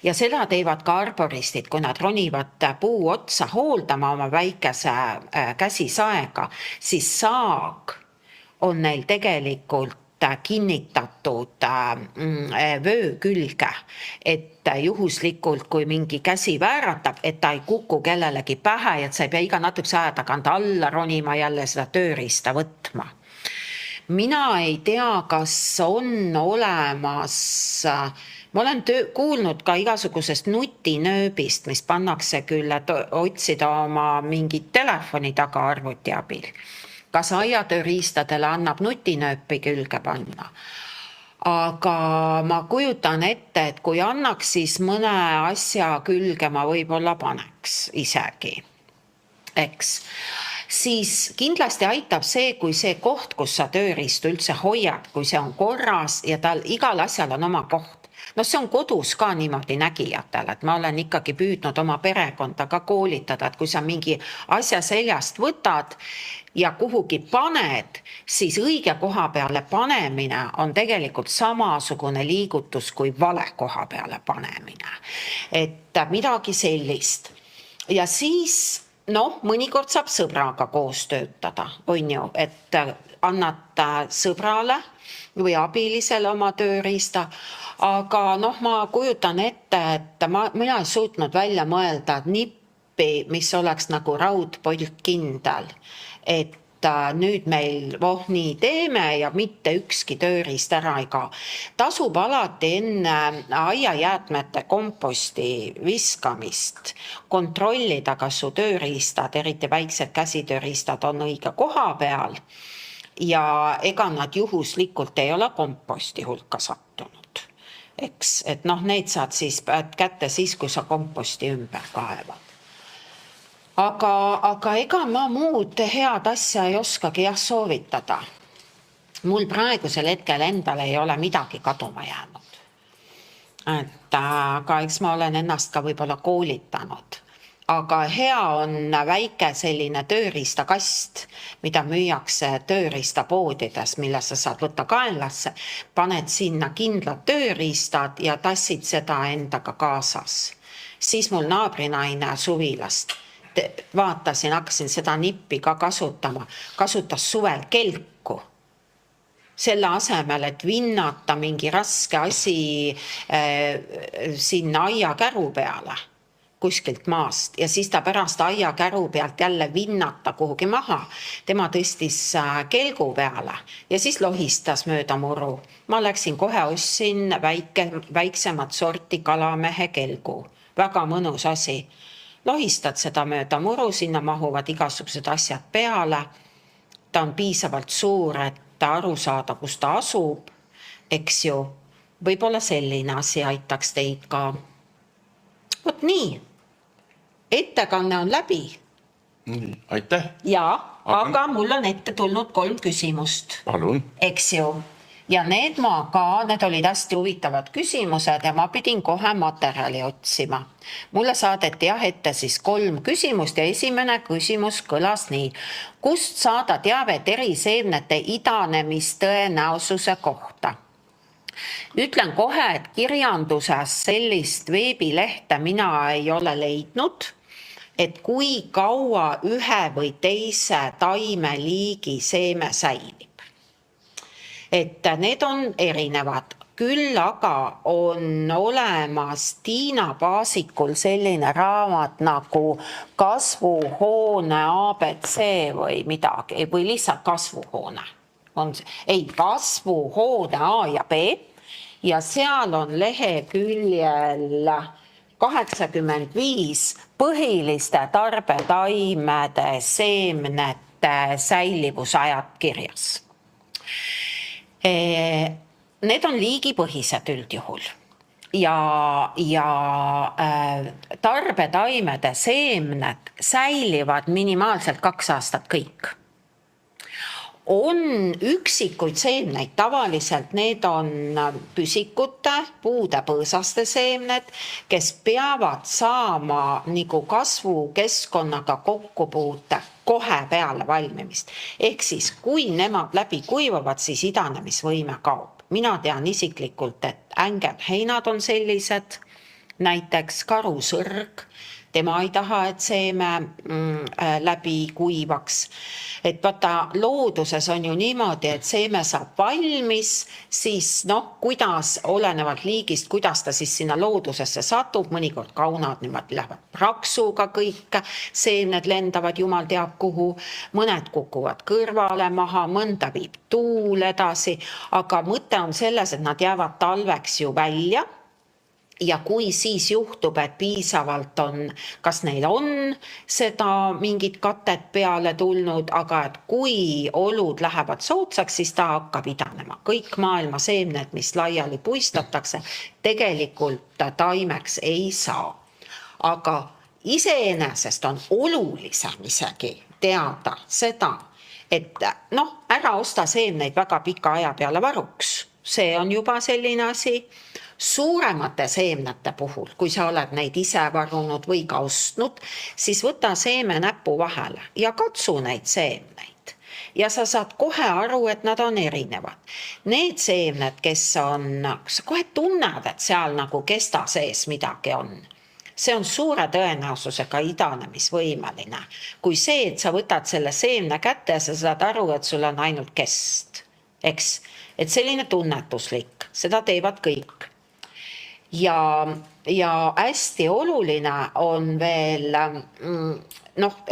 Ja seda teevad ka arboristid, kui nad ronivad puu otsa hooldama oma väikese käsisaega, siis saag on neil tegelikult kinnitatud vöö külge, et juhuslikult, kui mingi käsi vääratab, et ta ei kuku kellelegi pähe, et sa ei pea iga natukese aja tagant alla ronima jälle seda tööriista võtma. Mina ei tea, kas on olemas, ma olen kuulnud ka igasugusest nutinööbist, mis pannakse küll, et otsida oma mingit telefoni taga arvuti abil. Kas aiatööriistadele annab nutinööpi külge panna. Aga ma kujutan ette, et kui annaks, siis mõne asja külge ma võib-olla paneks isegi. Eks. Siis kindlasti aitab see, kui see koht, kus sa tööriistu üldse hoiad, kui see on korras ja tal igal asjal on oma koht. See on kodus ka niimoodi nägijatel, et ma olen ikkagi püüdnud oma perekonda ka koolitada, et kui sa mingi asja seljast võtad ja kuhugi paned, siis õige koha peale panemine on tegelikult samasugune liigutus kui vale koha peale panemine. Et midagi sellist. Ja siis, mõnikord saab sõbraga koos töötada, on ju, et annad sõbrale või abilisele oma tööriista, aga ma kujutan ette, et mina ei suutnud välja mõelda nippi, mis oleks nagu raudpolt kindel, et nüüd meil nii teeme ja mitte ükski tööriist ära ei kao. Tasub alati enne aiajäätmete komposti viskamist kontrollida, kas su tööriistad, eriti väiksed käsitööriistad on õige koha peal ja ega nad juhuslikult ei ole komposti hulka sattunud. Eks, et neid saad siis kätte siis, kui sa komposti ümber kaevad. Aga ega ma muud head asja ei oskagi soovitada. Mul praegusel hetkel endal ei ole midagi kaduma jäänud. Aga eks ma olen ennast ka võib-olla koolitanud. Aga hea on väike selline tööriistakast, mida müüakse tööriistapoodides, mille sa saad võtta kaenlasse, paned sinna kindlad tööriistad ja tassid seda endaga kaasas. Siis mul naabrinaine suvilast vaatasin, hakkasin seda nippi ka kasutama, kasutas suvel kelku. Selle asemel, et vinnata mingi raske asi sinna aiakäru peale kuskilt maast ja siis ta pärast aiakäru pealt jälle vinnata kuhugi maha. Tema tõstis kelgu peale ja siis lohistas mööda muru. Ma läksin kohe, ostsin väiksemat sorti kalamehe kelgu. Väga mõnus asi. Lohistad seda mööda muru, sinna mahuvad igasugused asjad peale. Ta on piisavalt suur, et aru saada, kus ta asub, eks ju, võib-olla selline asi aitaks teid ka. Vot nii, ettekanne on läbi. Aitäh! Jaa, aga mul on ette tulnud 3 küsimust. Palun! Eks ju. Ja need olid hästi huvitavad küsimused ja ma pidin kohe materjali otsima. Mulle saadeti ette siis 3 küsimust ja esimene küsimus kõlas nii. Kust saada teavet eriseemnete idanemistõenäosuse kohta? Ütlen kohe, et kirjanduses sellist veebilehte mina ei ole leidnud, et kui kaua ühe või teise taimeliigi seeme säilib. Et need on erinevad, küll aga on olemas Tiina Paasikul selline raamat nagu kasvuhoone ABC või midagi, või lihtsalt kasvuhoone. Kasvuhoone A ja B ja seal on leheküljel 85 põhiliste tarbetaimede seemnete säilivusajad kirjas. Need on liigipõhised üldjuhul ja tarbetaimede seemned säilivad minimaalselt 2 aastat kõik. On üksikuid seemneid, tavaliselt need on püsikute, puude põõsaste seemned, kes peavad saama nagu kasvukeskkonnaga kokkupuute kohe peale valmimist. Ehk siis, kui nemad läbi kuivavad, siis idanemisvõime kaob. Mina tean isiklikult, et ängelheinad on sellised, näiteks karusõrg, tema ei taha, et seeme läbi kuivaks. Et vaata, looduses on ju niimoodi, et seeme saab valmis, siis kuidas, olenevalt liigist, kuidas ta siis sinna loodusesse satub, mõnikord kaunad niimoodi lähevad praksuga kõik, seemned lendavad jumal teab kuhu, mõned kukuvad kõrvale maha, mõnda viib tuul edasi, aga mõte on selles, et nad jäävad talveks ju välja. Ja kui siis juhtub, et piisavalt on, kas neil on seda mingit katet peale tulnud, aga et kui olud lähevad soodsaks, siis ta hakkab idanema. Kõik maailma seemned, mis laiali puistatakse, tegelikult taimeks ei saa. Aga iseenesest on olulisem isegi teada seda, et ära osta seemneid väga pika aja peale varuks. See on juba selline asi. Suuremate seemnete puhul, kui sa oled neid ise varunud või ka ostnud, siis võta seeme näpu vahele ja katsu neid seemneid. Ja sa saad kohe aru, et nad on erinevad. Need seemned, kes on, sa kohe tunned, et seal nagu kesta sees midagi on. See on suure tõenäosusega idanemisvõimeline. Kui see, et sa võtad selle seemne kätte ja sa saad aru, et sul on ainult kest. Eks? Et selline tunnetuslik, seda teevad kõik. Ja hästi oluline on veel,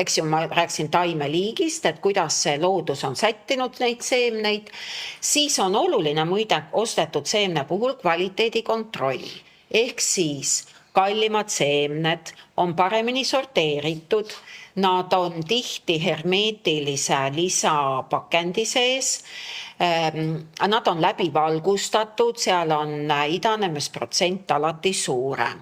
eks ju, ma rääkisin taimeliigist, et kuidas see loodus on sättinud neid seemneid, siis on oluline muide ostetud seemne puhul kvaliteedikontroll. Ehk siis kallimad seemned on paremini sorteeritud, nad on tihti hermeetilise lisapakendi sees, nad on läbi valgustatud, seal on idanemisprotsent alati suurem.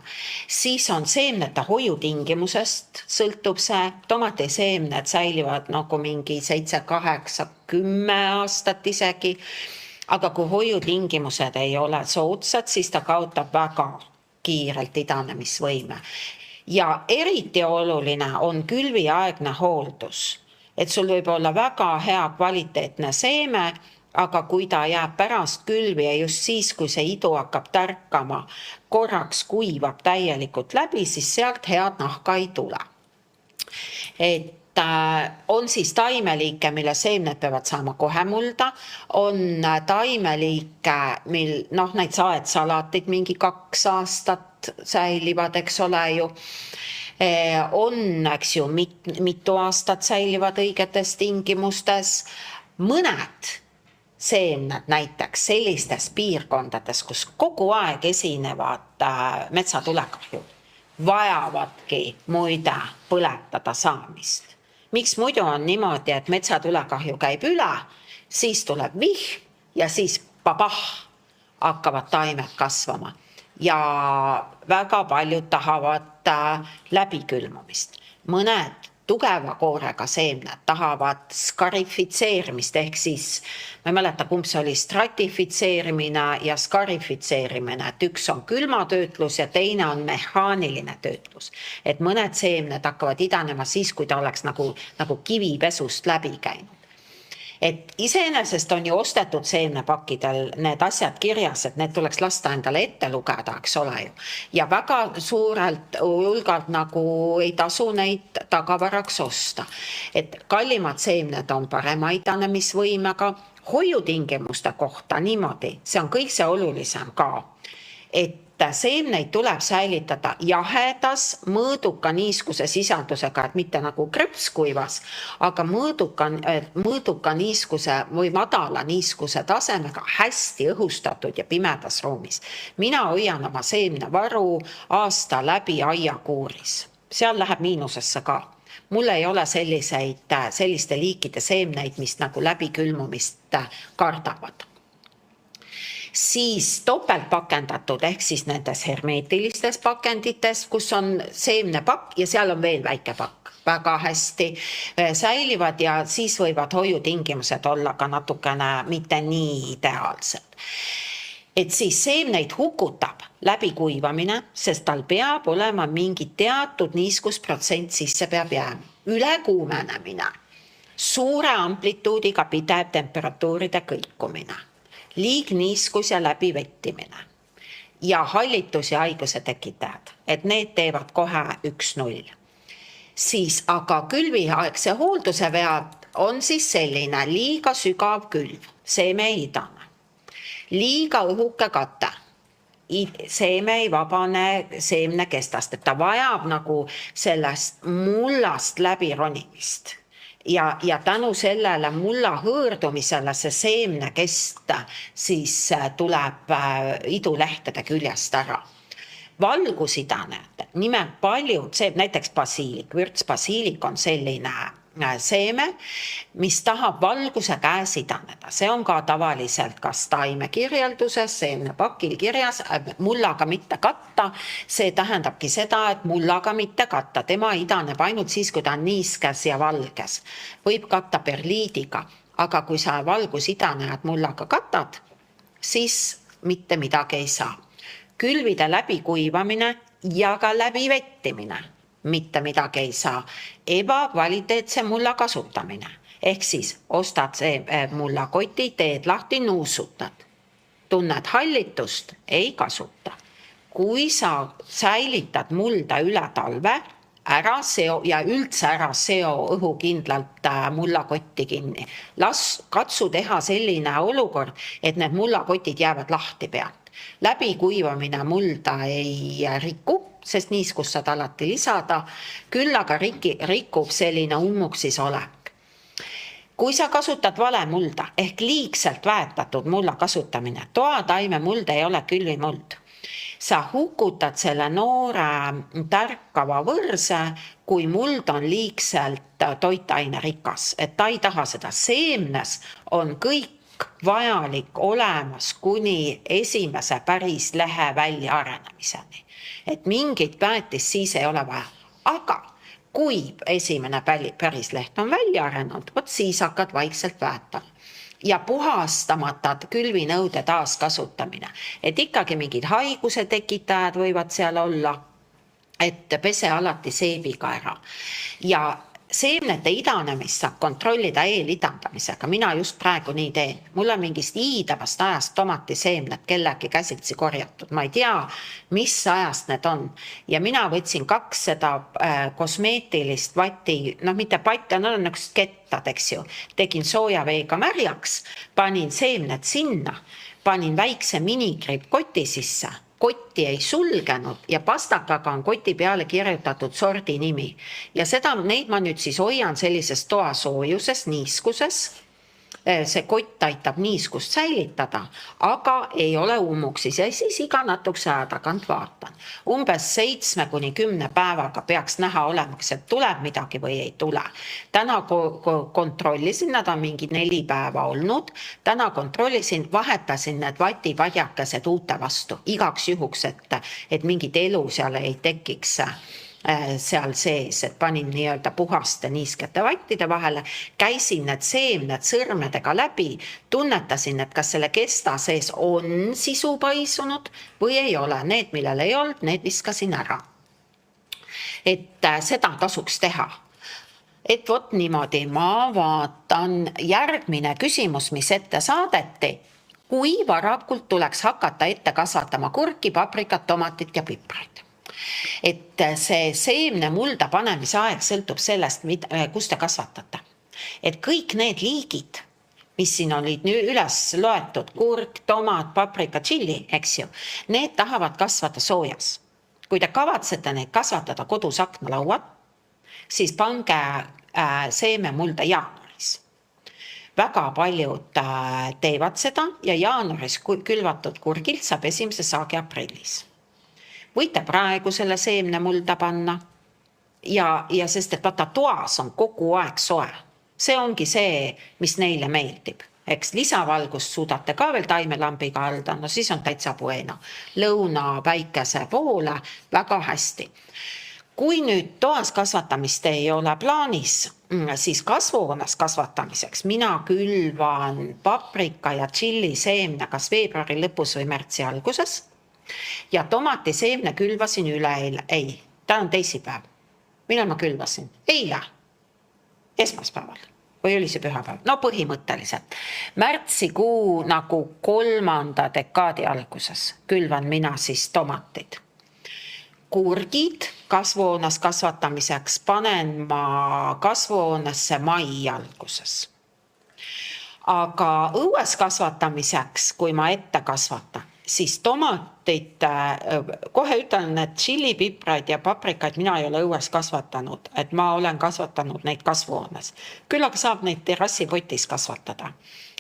Siis on seemnete hoiutingimusest, sõltub see, tomatiseemned säilivad nagu mingi 7, 8, 10 aastat isegi, aga kui hoiutingimused ei ole soodsad, siis ta kaotab väga kiirelt idanemisvõime. Ja eriti oluline on külviaegne hooldus, et sul võib olla väga hea kvaliteetne seeme, aga kui ta jääb pärast külvi ja just siis, kui see idu hakkab tärkama, korraks kuivab täielikult läbi, siis sealt head nahka ei tule. Et on siis taimeliike, mille seemned peavad saama kohe mulda, on taimeliike, neid saedsalatid mingi 2 aastat säilivad, eks ole ju, on, eks ju, mitu aastat säilivad õigetes tingimustes, mõned seemned näiteks sellistes piirkondades, kus kogu aeg esinevad metsatulekahjud, vajavadki muide põletada saamist. Miks muidu on niimoodi, et metsatulekahju käib üle, siis tuleb vihm ja siis babah, hakkavad taimed kasvama. Ja väga paljud tahavad läbikülmumist. Mõned tugeva koorega seemned tahavad skarifitseerimist ehk siis, ma ei mäleta, kumb see oli, stratifitseerimine ja skarifitseerimine, et üks on külmatöötlus ja teine on mehaaniline töötlus. Et mõned seemned hakkavad idanema siis, kui ta oleks nagu kivipesust läbi käinud. Et iseenesest on ju ostetud seemnepakkidel need asjad kirjas, et need tuleks lasta endale ette lugeda, eks ole ju. Ja väga suurelt hulgalt nagu ei tasu neid tagavaraks osta. Et kallimad seemned on parema idanemisvõimega, hoiutingimuste kohta niimoodi, see on kõik see olulisem ka, et seemneid tuleb säilitada jahedas, mõõduka niiskuse sisaldusega, et mitte nagu krõpskuivas, aga mõõduka niiskuse või madala niiskuse tasemega hästi õhustatud ja pimedas ruumis. Mina hoian oma seemnevaru aasta läbi aiakuuris. Seal läheb miinusesse ka. Mul ei ole selliste liikide seemneid, mis nagu läbikülmumist kardavad. Siis topeltpakendatud ehk siis nendes hermeetilistes pakendites, kus on seemnepakk ja seal on veel väike pakk, väga hästi säilivad ja siis võivad hoiutingimused olla ka natukene mitte nii ideaalsed. Et siis seemneid hukutab läbikuivamine, sest tal peab olema mingi teatud niiskusprotsent sisse peab jääma. Ülekuumenemine, suure amplituudiga pidev temperatuuride kõikumine, liigniiskus ja läbivettimine ja hallitus ja haiguse tekitajad, et need teevad kohe 1-0. Siis aga külviaegse hoolduse vead on siis selline liiga sügav külv, seeme ei idane, liiga õhuke kate, seeme ei vabane seemnekestast, et ta vajab nagu sellest mullast läbironimist. Ja tänu sellele mulla hõõrdumisele see seemnekest siis tuleb idulehtede küljest ära. Valgusidaned, nimelt paljud, näiteks basiilik, vürtsbasiilik on selline seeme, mis tahab valguse käes idaneda. See on ka tavaliselt kas taime kirjelduses, seemnepakil kirjas, mullaga mitte katta. See tähendabki seda, et mullaga mitte katta. Tema idaneb ainult siis, kui ta on niiskes ja valges. Võib katta perliidiga, aga kui sa valgusidanejad mullaga katad, siis mitte midagi ei saa. Külvide läbikuivamine ja ka läbivettimine. Mitte midagi ei saa. Ebakvaliteetse mulla kasutamine. Ehk siis ostad mulla koti, teed lahti, nuusutad. Tunned hallitust, ei kasuta. Kui sa säilitad mulda üle talve, ära seo ja üldse ära seo õhukindlalt mullakotti kinni. Katsu teha selline olukord, et need mullakotid jäävad lahti pealt. Läbikuivamine mulda ei riku, sest niiskust saad alati lisada, küll aga rikub selline ummuksis olek. Kui sa kasutad vale mulda ehk liigselt väetatud mulla kasutamine, toataime muld ei ole külvimuld. Sa hukutad selle noore tärkava võrse, kui muld on liigselt toitaine rikas, et ta ei taha seda. Seemnes on kõik vajalik olemas kuni esimese päris lehe välja arenemiseni. Et mingit väetist siis ei ole vaja. Aga kui esimene päris leht on välja arenenud, siis hakkad vaikselt väetama. Ja puhastamata külvinõude taaskasutamine. Et ikkagi mingid haiguse tekitajad võivad seal olla, et pese alati seebiga ära. Ja seemnete idanemist saab kontrollida eelidandamisega. Mina just praegu nii teen. Mul on mingist iidavast ajast tomatiseemned kellegi käsitsi korjatud. Ma ei tea, mis ajast need on. Ja mina võtsin 200 kosmeetilist vati, mitte patta, nad on üks kettad, eks ju. Tegin sooja veega märjaks, panin seemned sinna, panin väikse minikriip koti sisse. Kotti ei sulgenud ja pastakaga on koti peale kirjutatud sordi nimi. Ja neid ma nüüd siis hoian sellises toasoojuses, niiskuses see kott aitab niiskust säilitada, aga ei ole ummuksis ja siis iga natukese aja tagant vaatan. Umbes 7-10 päevaga peaks näha olemaks, et tuleb midagi või ei tule. Täna kontrollisin, nad on mingi 4 päeva olnud. Täna kontrollisin, vahetasin need vatipadjakesed uute vastu igaks juhuks, et mingit elu seal ei tekiks seal sees, et panin nii-öelda puhaste niiskete vattide vahele, käisin need seemned sõrmedega läbi, tunnetasin, et kas selle kesta sees on sisu paisunud või ei ole. Need, millel ei olnud, need viskasin ära. Et seda tasuks teha. Et vot niimoodi, ma vaatan järgmine küsimus, mis ette saadeti. Kui varakult tuleks hakata ette kasvatama kurki, paprikat, tomatit ja pipraid? Et see seemne mulda panemise aeg sõltub sellest, kus te kasvatate. Et kõik need liigid, mis siin olid üles loetud, kurk, tomat, paprika, tšilli, eks ju, need tahavad kasvada soojas. Kui te kavatsete neid kasvatada kodus aknalaual, siis pange seeme mulda jaanuaris. Väga paljud teevad seda ja jaanuaris külvatud kurgilt saab esimese saagi aprillis. Võite praegu selle seemne mulda panna ja sest, et vaata toas on kogu aeg soe. See ongi see, mis neile meeldib. Eks lisavalgust suudate ka veel taimelambiga halda, no siis on täitsa bueno. Lõuna päikese poole väga hästi. Kui nüüd toas kasvatamist ei ole plaanis, siis kasvuhoones kasvatamiseks mina külvan paprika ja tšilli seemne kas veebruari lõpus või märtsi alguses. Ja tomati seemne külvasin üleeile. Ei, ta on teisipäev. Millal ma külvasin? Eile. Esmaspäeval. Või oli see pühapäev? No põhimõtteliselt. Märtsikuu nagu 3. dekaadi alguses külvan mina siis tomatid. Kurgid kasvuhoones kasvatamiseks panen ma kasvuhoonesse mai alguses. Aga õues kasvatamiseks, kui ma ette kasvatan, siis tomatid, kohe ütlen, et tšillipipraid ja paprikaid mina ei ole õues kasvatanud, et ma olen kasvatanud neid kasvuhoones. Küll aga saab neid terrassipotis kasvatada.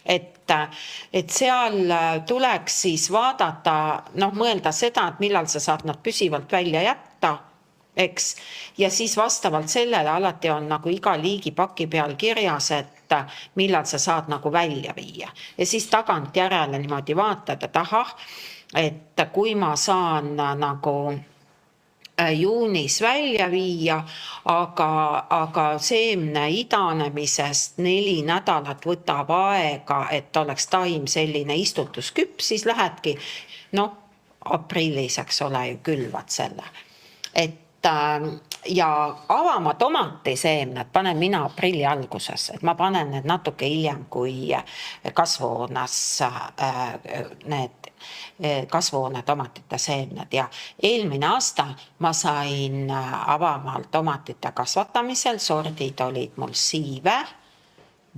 Et seal tuleks siis vaadata, mõelda seda, et millal sa saad nad püsivalt välja jätta, eks, ja siis vastavalt sellele alati on nagu iga liigi paki peal kirjas, et millal sa saad nagu välja viia. Ja siis tagant järele niimoodi vaatad, et kui ma saan nagu juunis välja viia, aga seemne idanemisest 4 nädalat võtab aega, et oleks taim selline istutusküpp, siis lähedki, aprillis, eks ole, ju külvad selle. Ja avama tomatiseemned panen mina aprilli alguses, et ma panen need natuke hiljem kui kasvuhoones need kasvuhoone tomatite seemned ja eelmine aasta ma sain avamaal tomatite kasvatamisel, sordid olid mul Siive,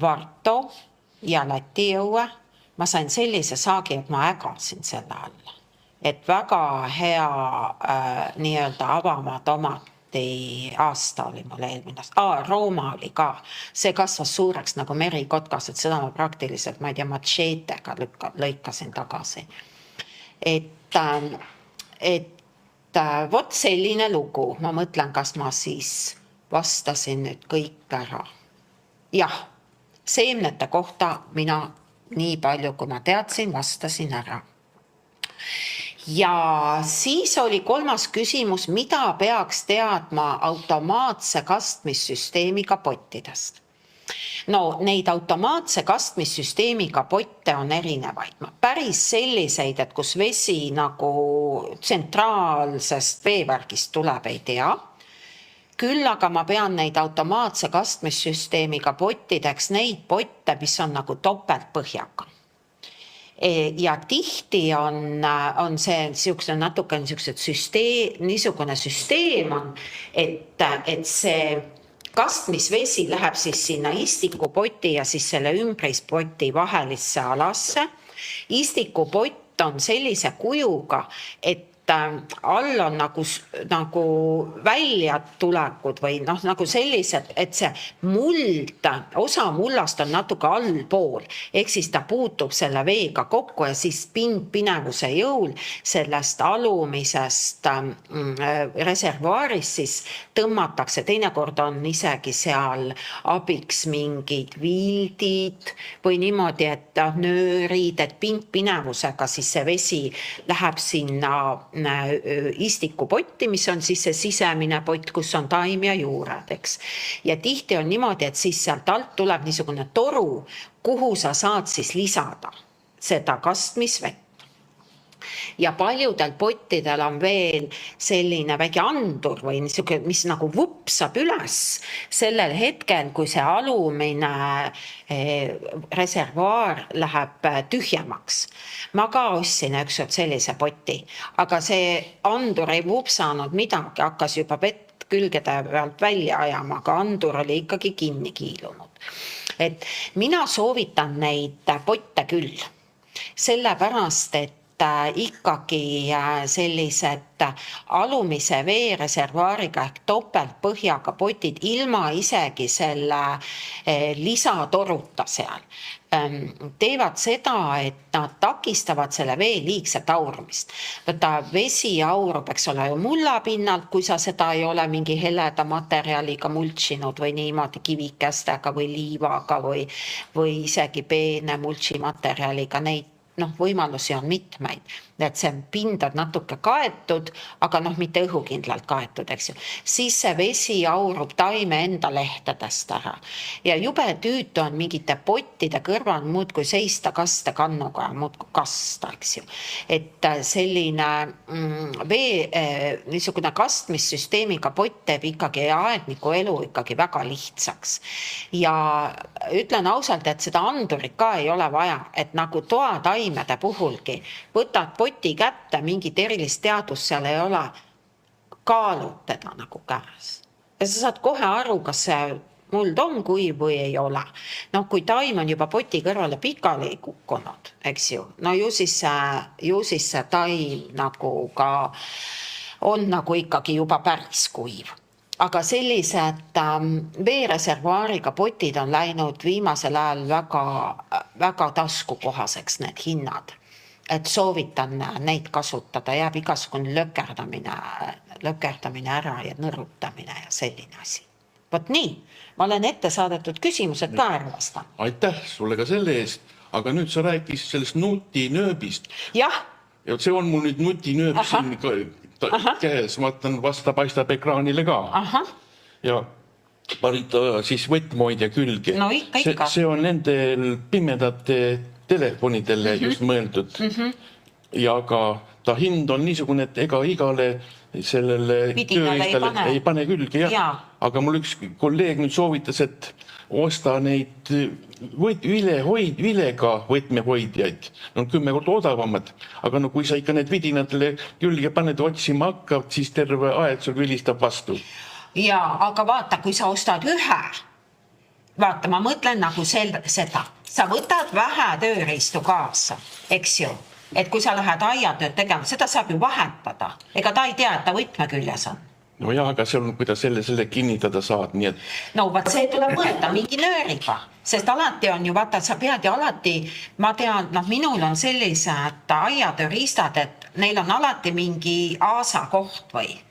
Varto ja Läti õue. Ma sain sellise saagi, et ma ägasin selle alla. Et väga hea nii-öelda avama tomati aasta oli mul eelmine aasta. Rooma oli ka. See kasvas suureks nagu merikotkas, et seda ma praktiliselt, ma ei tea, matšeetega lõikasin tagasi. Et vot selline lugu. Ma mõtlen, kas ma siis vastasin nüüd kõik ära. Jah, seemnete kohta mina nii palju, kui ma teadsin, vastasin ära. Ja siis oli 3. küsimus, mida peaks teadma automaatse kastmissüsteemiga pottidest. Neid automaatse kastmissüsteemiga potte on erinevaid. Päris selliseid, et kus vesi nagu tsentraalsest veevärgist tuleb, ei tea. Küll aga ma pean neid automaatse kastmissüsteemiga pottideks neid potte, mis on nagu topeltpõhjaga. Ja tihti on see natuke niisugune süsteem on, et see kastmisvesi läheb siis sinna istikupoti ja siis selle ümbrispoti vahelisse alasse. Istikupott on sellise kujuga, et all on nagu väljatulekud või nagu sellised, et see muld, osa mullast on natuke allpool, ehk siis ta puutub selle veega kokku ja siis pindpinevuse jõul sellest alumisest reservuaarist siis tõmmatakse, teinekord on isegi seal abiks mingid vildid või niimoodi, et nöörid, et pindpinevusega siis see vesi läheb sinna istikupotti, mis on siis see sisemine pott, kus on taim ja juured, eks. Ja tihti on niimoodi, et siis sealt alt tuleb niisugune toru, kuhu sa saad siis lisada seda kastmisvett. Ja paljudel pottidel on veel selline väike andur või niisugune, mis nagu vupsab üles sellel hetkel, kui see alumine reservuaar läheb tühjemaks. Ma ka ostsin ükskord sellise poti, aga see andur ei vupsanud midagi, hakkas juba vett külgede pealt välja ajama, aga andur oli ikkagi kinni kiilunud. Et mina soovitan neid potte küll, sellepärast, et ikkagi sellised alumise veereservuaariga ehk topeltpõhjaga potid ilma isegi selle lisatoruta seal teevad seda, et nad takistavad selle vee liigset aurumist. Võta vesi aurub, eks ole ju mullapinnalt, kui sa seda ei ole mingi heleda materjaliga mulčinud või niimoodi kivikestega või liivaga või isegi peene mulčimaterjaliga, neid võimalusi on mitmeid, et see pind on natuke kaetud, aga mitte õhukindlalt kaetud, eks ju. Siis see vesi aurub taime enda lehtedest ära. Ja jube tüütu on mingite pottide kõrval muud kui seista kastekannuga ja muud kui kasta, eks ju. Et selline niisugune kastmissüsteemiga pott teeb ikkagi aedniku elu ikkagi väga lihtsaks. Ja ütlen ausalt, et seda andurit ka ei ole vaja, et nagu toataimede puhulgi võtad poti kätte, mingit erilist teadust seal ei ole, kaalud teda nagu käes. Ja sa saad kohe aru, kas see muld on kuiv või ei ole. Kui taim on juba poti kõrvale pikali kukkunud, eks ju, ju siis see taim nagu ka on nagu ikkagi juba päris kuiv. Aga sellised veereservuaariga potid on läinud viimasel ajal väga taskukohaseks need hinnad. Et soovitan neid kasutada, jääb igasugune lökerdamine ära ja nõrutamine ja selline asi. Vot nii, ma olen ette saadetud küsimused ka ära vastan. Aitäh sulle ka selle eest, aga nüüd sa rääkis sellest nutinööbist. Jah. Ja see on mul nüüd nutinööb siin käes, vaatan, vasta paistab ekraanile ka. Ja panid siis võtmoidja külge. No ikka. See on nendel pimedate telefonidele just mõeldud. Ja aga ta hind on niisugune, et ega igale sellele tööriistale ei pane külge. Aga mul üks kolleeg nüüd soovitas, et osta neid vilega võtmehoidjaid. On 10 korda odavamad. Aga kui sa ikka need vidinatele külge paned otsima hakkavad, siis terve aeg sul vilistab vastu. Jaa, aga vaata, kui sa ostad ühe, vaata, ma mõtlen nagu seda. Sa võtad vähe tööriistu kaasa, eks ju, et kui sa lähed aiatööd tegema, seda saab ju vahetada. Ega ta ei tea, et ta võtme küljes on. No jah, aga see on, kuidas selle kinnitada saad, nii et... No vaat see tuleb mõelda mingi nööriga, sest alati on ju, vaata, sa pead ju alati, ma tean, minul on sellised aiatööriistad, et neil on alati mingi aasa koht või.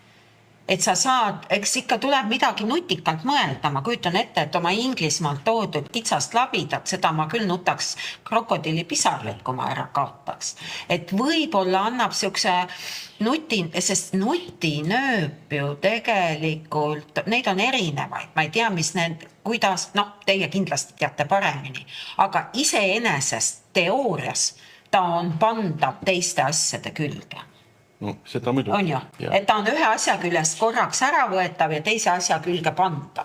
Et sa saad, eks ikka tuleb midagi nutikalt mõelda, ma kujutan ette, et oma Inglismaalt toodud kitsast labidat, seda ma küll nutaks krokodillipisarlit, kui ma ära kaotaks. Et võib-olla annab siukse sest nutinööp ju tegelikult, neid on erinevaid, ma ei tea, mis need, kuidas, teie kindlasti teate paremini, aga iseenesest teoorias ta on pandav teiste asjade külge. No, seda muidu. On ju, et ta on ühe asja küljest korraks ära võetav ja teise asja külge pandav.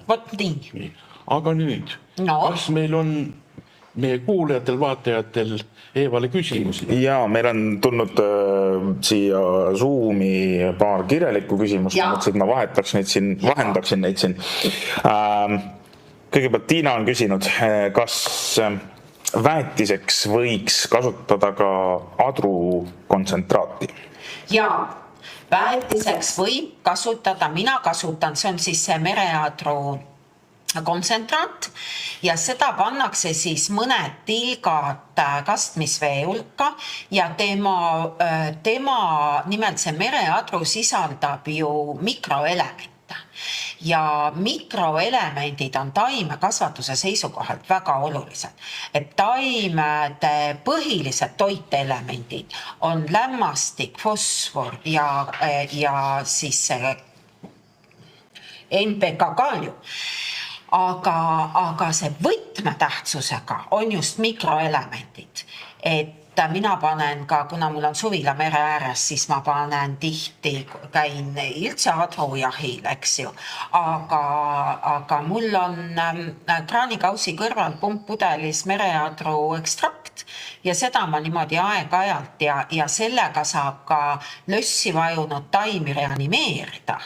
Vot nii. Aga nüüd, kas meil on meie kuulajatel, vaatajatel Eevale küsimusi? Jaa, meil on tulnud siia Zoomi paar kirjalikku küsimust. Ma mõtlesin, et ma vahendaksin neid siin. Kõigepealt Tiina on küsinud, kas väetiseks võiks kasutada ka adrukontsentraati? Jaa, väetiseks võib kasutada, mina kasutan, see on siis see mereadru kontsentraat ja seda pannakse siis mõned tilgad kastmisvee hulka ja tema, nimelt see mereadru sisaldab ju mikroelemente. Ja mikroelemendid on taimekasvatuse seisukohalt väga olulised. Et taimede põhilised toitelemendid on lämmastik, fosfor ja siis NPK kaalium. Aga see võtmetähtsusega on just mikroelemendid, et mina panen ka, kuna mul on suvila mere ääres, siis ma panen tihti, käin üldse adrujahil, eks ju, aga mul on kraanikausi kõrval pumppudelis mereadru ekstrakt ja seda ma niimoodi aeg-ajalt ja sellega saab ka lössi vajunud taimi reanimeerida,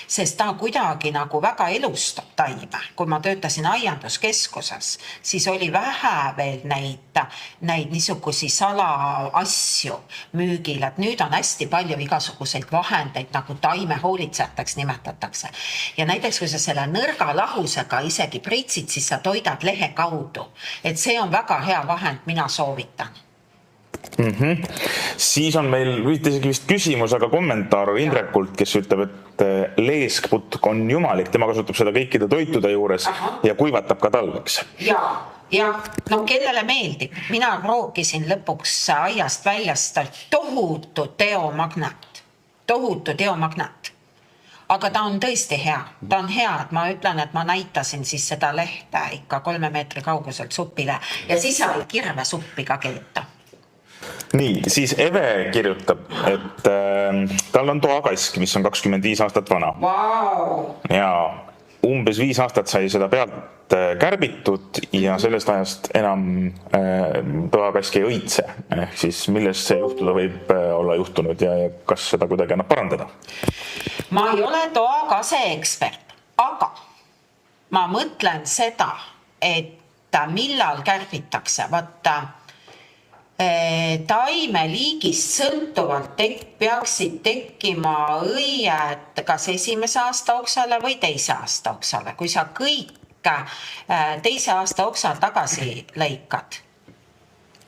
sest ta kuidagi nagu väga elustab taime. Kui ma töötasin aianduskeskuses, siis oli vähe veel neid niisugusi asju müügil, et nüüd on hästi palju igasuguseid vahendeid, nagu taime hoolitsejateks nimetatakse. Ja näiteks, kui sa selle nõrga lahusega isegi pritsid, siis sa toidad lehe kaudu. Et see on väga hea vahend, mina soovitan. Siis on meil isegi vist küsimus, aga kommentaar Indrekult, kes ütleb, et leeskputk on jumalik, tema kasutab seda kõikide toitude juures ja kuivatab ka talveks. Ja no kellele meeldib, mina rookisin lõpuks aiast väljast tohutu teomagnet, aga ta on tõesti hea, et ma ütlen, et ma näitasin siis seda lehte ikka 3 meetri kauguselt supile ja siis sai kirvesuppi ka keeta. Nii, siis Eve kirjutab, et tal on toakask, mis on 25 aastat vana. Wow. Ja umbes 5 aastat sai seda pealt kärbitud ja sellest ajast enam toakask ei õitse. Ehk siis millest see juhtuda võib olla juhtunud ja kas seda kuidagi annab parandada? Ma ei ole toakase ekspert, aga ma mõtlen seda, et millal kärbitakse. Vaata, taimeliigist sõltuvalt peaksid tekkima õied kas esimese aasta oksale või teise aasta oksale. Kui sa kõik teise aasta oksal tagasi lõikad,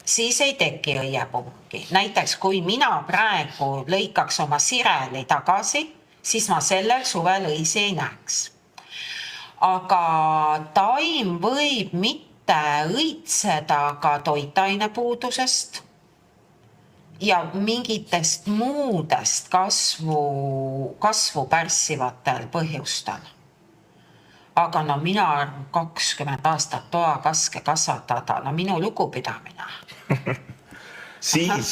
siis ei teki õiepungi. Näiteks kui mina praegu lõikaks oma sireli tagasi, siis ma sellel suvel õisi ei näeks. Aga taim võib mitte õitseda ka toitainepuudusest ja mingitest muudest kasvu pärssivatel põhjustel. Aga no mina 20 aastat toakaske kasvatada, no minu lugupidamine. Siis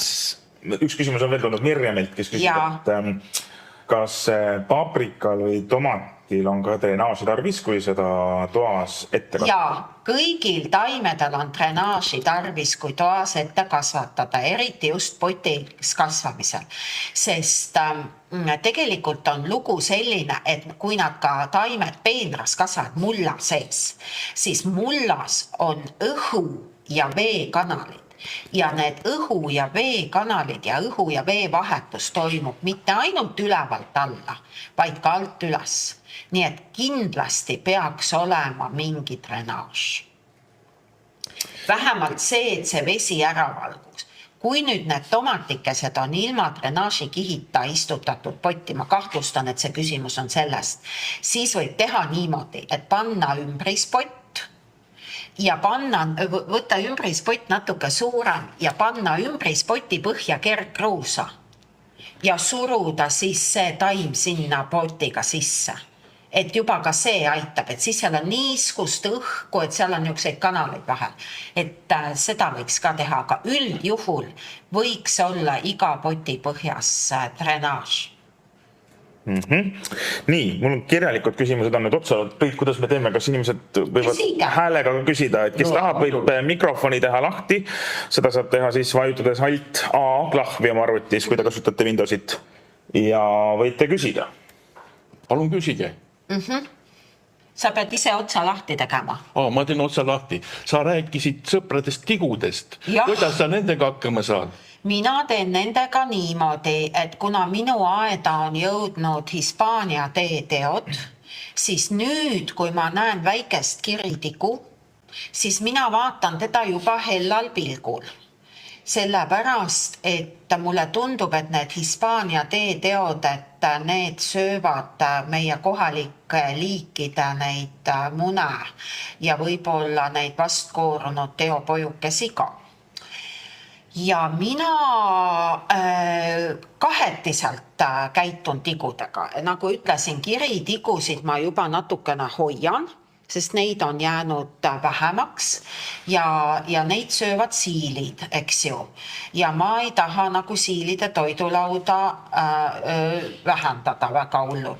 üks küsimus on veel tulnud Mirjamilt, kes küsib, et kas paprikal või tomatil on ka drenaaži tarvis, kui seda toas ette kasvatada? Jaa, kõigil taimedel on drenaaži tarvis, kui toas ette kasvatada, eriti just potis kasvamisel. Sest tegelikult on lugu selline, et kui nad ka taimed peenras kasvavad mulla sees, siis mullas on õhu ja vee kanalid. Ja need õhu ja vee kanalid ja õhu ja vee vahetus toimub mitte ainult ülevalt alla, vaid ka alt üles. Nii et kindlasti peaks olema mingi drenaaž. Vähemalt see, et see vesi ära valgus. Kui nüüd need tomatikesed on ilma drenaaži kihita istutatud potti, ma kahtlustan, et see küsimus on sellest, siis võib teha niimoodi, et panna ümbrispott ja võtta ümbrispott natuke suurem ja panna ümbrispoti põhja kergkruusa ja suruda siis see taim sinna potiga sisse. Et juba ka see aitab, et siis seal on niiskust õhku, et seal on niisuguseid kanaleid vahel. Et seda võiks ka teha, aga üldjuhul võiks olla iga poti põhjas drenaaž. Nii, mul on kirjalikud küsimused on nüüd otsa. Priit, kuidas me teeme, kas inimesed võivad häälega küsida, et kes tahab, võib mikrofoni teha lahti. Seda saab teha siis vajutades alt A klahvi oma arvutis, kui te kasutate Windowsit ja võite küsida. Palun küsige. sa pead ise otsa lahti tegema. Ma teen otsa lahti. Sa rääkisid sõpradest tigudest. Jah. Kuidas sa nendega hakkama saad? Mina teen nendega niimoodi, et kuna minu aeda on jõudnud Hispaania teeteod, siis nüüd, kui ma näen väikest kiritigu, siis mina vaatan teda juba hellal pilgul. Sellepärast, et mulle tundub, et need Hispaania teeteod, et need söövad meie kohalike liikide neid mune ja võib-olla neid vastkoorunud teopojukesi ka. Ja mina kahetiselt käitun tigudega. Nagu ütlesin, kiritigusid ma juba natukene hoian, sest neid on jäänud vähemaks ja neid söövad siilid, eks ju. Ja ma ei taha nagu siilide toidulauda vähendada väga hullult.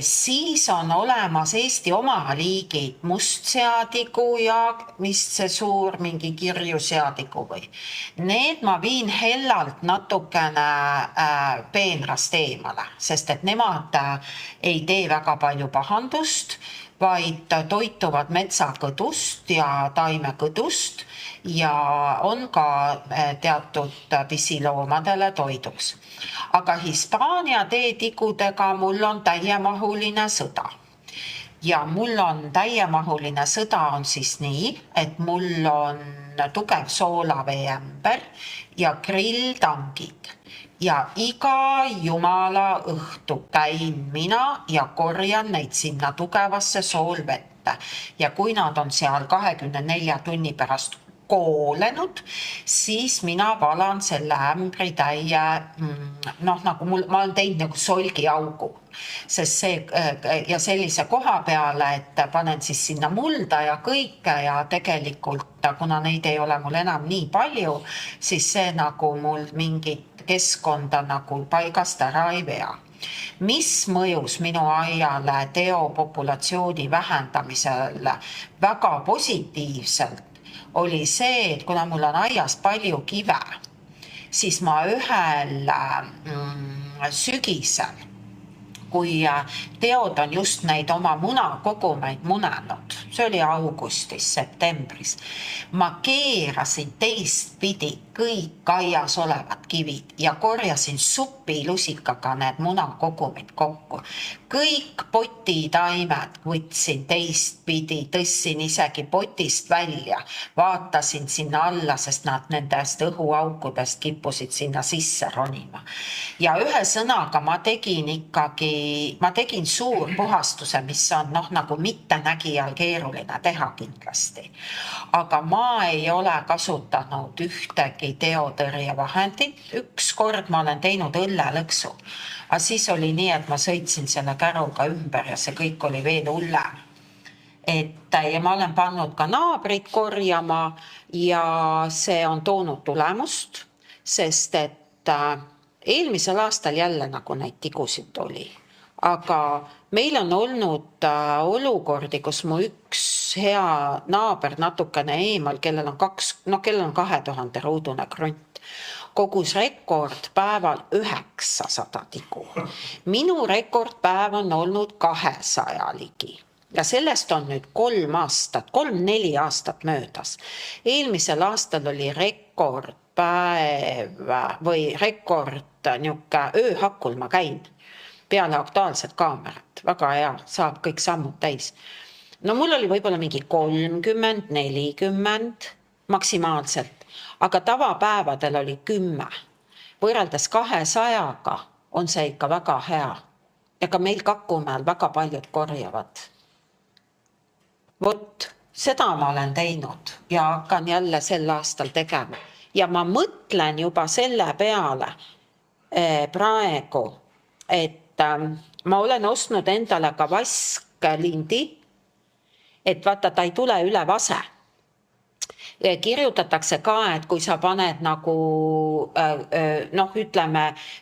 Siis on olemas Eesti oma liigid, mustseadigu ja vist see suur mingi kirjuseadigu või. Need ma viin hellalt natukene peenrast eemale, sest et nemad ei tee väga palju pahandust, vaid toituvad metsakõdust ja taimekõdust ja on ka teatud pisiloomadele toiduks. Aga Hispaania teetigudega mul on täiemahuline sõda. Ja mul on täiemahuline sõda on siis nii, et mul on tugev soolaveeämber ja grilltangid. Ja iga jumala õhtu käin mina ja korjan neid sinna tugevasse soolvette. Ja kui nad on seal 24 tunni pärast koolenud, siis mina valan selle ämbri täie, nagu ma olen teinud nagu solgiaugu. Sest see, ja sellise koha peale, et panen siis sinna mulda ja kõike ja tegelikult, kuna neid ei ole mul enam nii palju, siis see nagu mul mingit keskkonda nagu paigast ära ei vea. Mis mõjus minu aiale teopopulatsiooni vähendamisele väga positiivselt, oli see, et kuna mul on aias palju kive, siis ma ühel sügisel, kui teod on just neid oma munakogumeid munanud, see oli augustis, septembris, ma keerasin teistpidi kõik aias olevad kivid ja korjasin supilusikaga need munakogumid kokku. Kõik potitaimed võtsin teistpidi, tõssin isegi potist välja, vaatasin sinna alla, sest nad nendest õhuaukudest kippusid sinna sisse ronima. Ja ühe sõnaga ma tegin suur puhastuse, mis on nagu mittenägijal keeruline teha kindlasti. Aga ma ei ole kasutanud ühtegi teotõrjevahendit. Üks kord ma olen teinud õllelõksu. Aga siis oli nii, et ma sõitsin selle käruga ümber ja see kõik oli veel hullem. Ja ma olen pannud ka naabrid korjama ja see on toonud tulemust, sest et eelmisel aastal jälle nagu neid tigusid oli. Aga meil on olnud olukordi, kus mu üks hea naaber natukene eemal, kellel on 2000 ruudune krunt, kogus rekordpäeval 900 tigu. Minu rekordpäev on olnud 200 ligi. Ja sellest on nüüd 3-4 aastat möödas. Eelmisel aastal oli rekordpäev või rekord ööhakul ma käin peale Aktuaalset kaamerat. Väga hea, saab kõik sammud täis. No mul oli võib-olla mingi 30-40 maksimaalselt, aga tavapäevadel oli 10. Võrreldes 200-ga on see ikka väga hea. Ja ka meil Kakumäel väga paljud korjavad. Vot, seda ma olen teinud ja hakkan jälle sel aastal tegema. Ja ma mõtlen juba selle peale praegu, et ma olen ostnud endale ka vasklindi, et vaata, ta ei tule üle vase. Kirjutatakse ka, et kui sa paned nagu,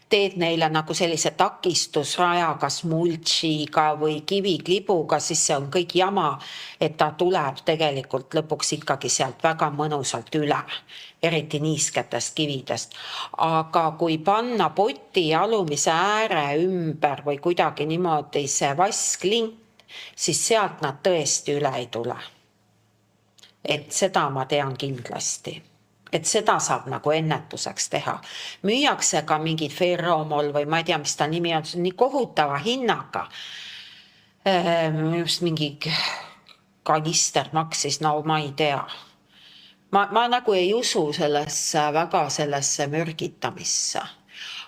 teed neile nagu sellise takistusraja, kas mulčiga või kiviklibuga, siis see on kõik jama, et ta tuleb tegelikult lõpuks ikkagi sealt väga mõnusalt üle, eriti niisketest kividest. Aga kui panna poti alumise ääre ümber või kuidagi niimoodi see vasklint, siis sealt nad tõesti üle ei tule. Et seda ma tean kindlasti. Et seda saab nagu ennetuseks teha. Müüakse ka mingid ferromol või ma ei tea, mis ta nimi on, nii kohutava hinnaga. Just mingi kanister maksis, no ma ei tea. Ma nagu ei usu väga sellesse mürgitamisse.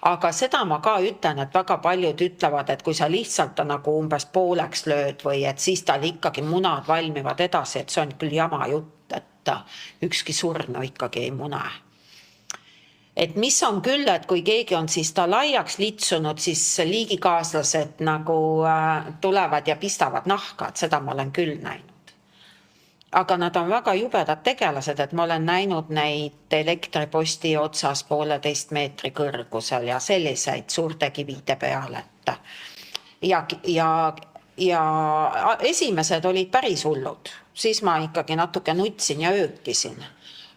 Aga seda ma ka ütlen, et väga paljud ütlevad, et kui sa lihtsalt nagu umbes pooleks lööd või et siis tal ikkagi munad valmivad edasi, et see on küll jama jutt, et ükski surnu ikkagi ei mune. Et mis on küll, et kui keegi on siis ta laiaks litsunud, siis liigikaaslased nagu tulevad ja pistavad nahka, et seda ma olen küll näinud. Aga nad on väga jubedad tegelased, et ma olen näinud neid elektriposti otsas 1,5 meetri kõrgusel ja selliseid suurte kivide peal. Ja esimesed olid päris hullud, siis ma ikkagi natuke nutsin ja öökisin.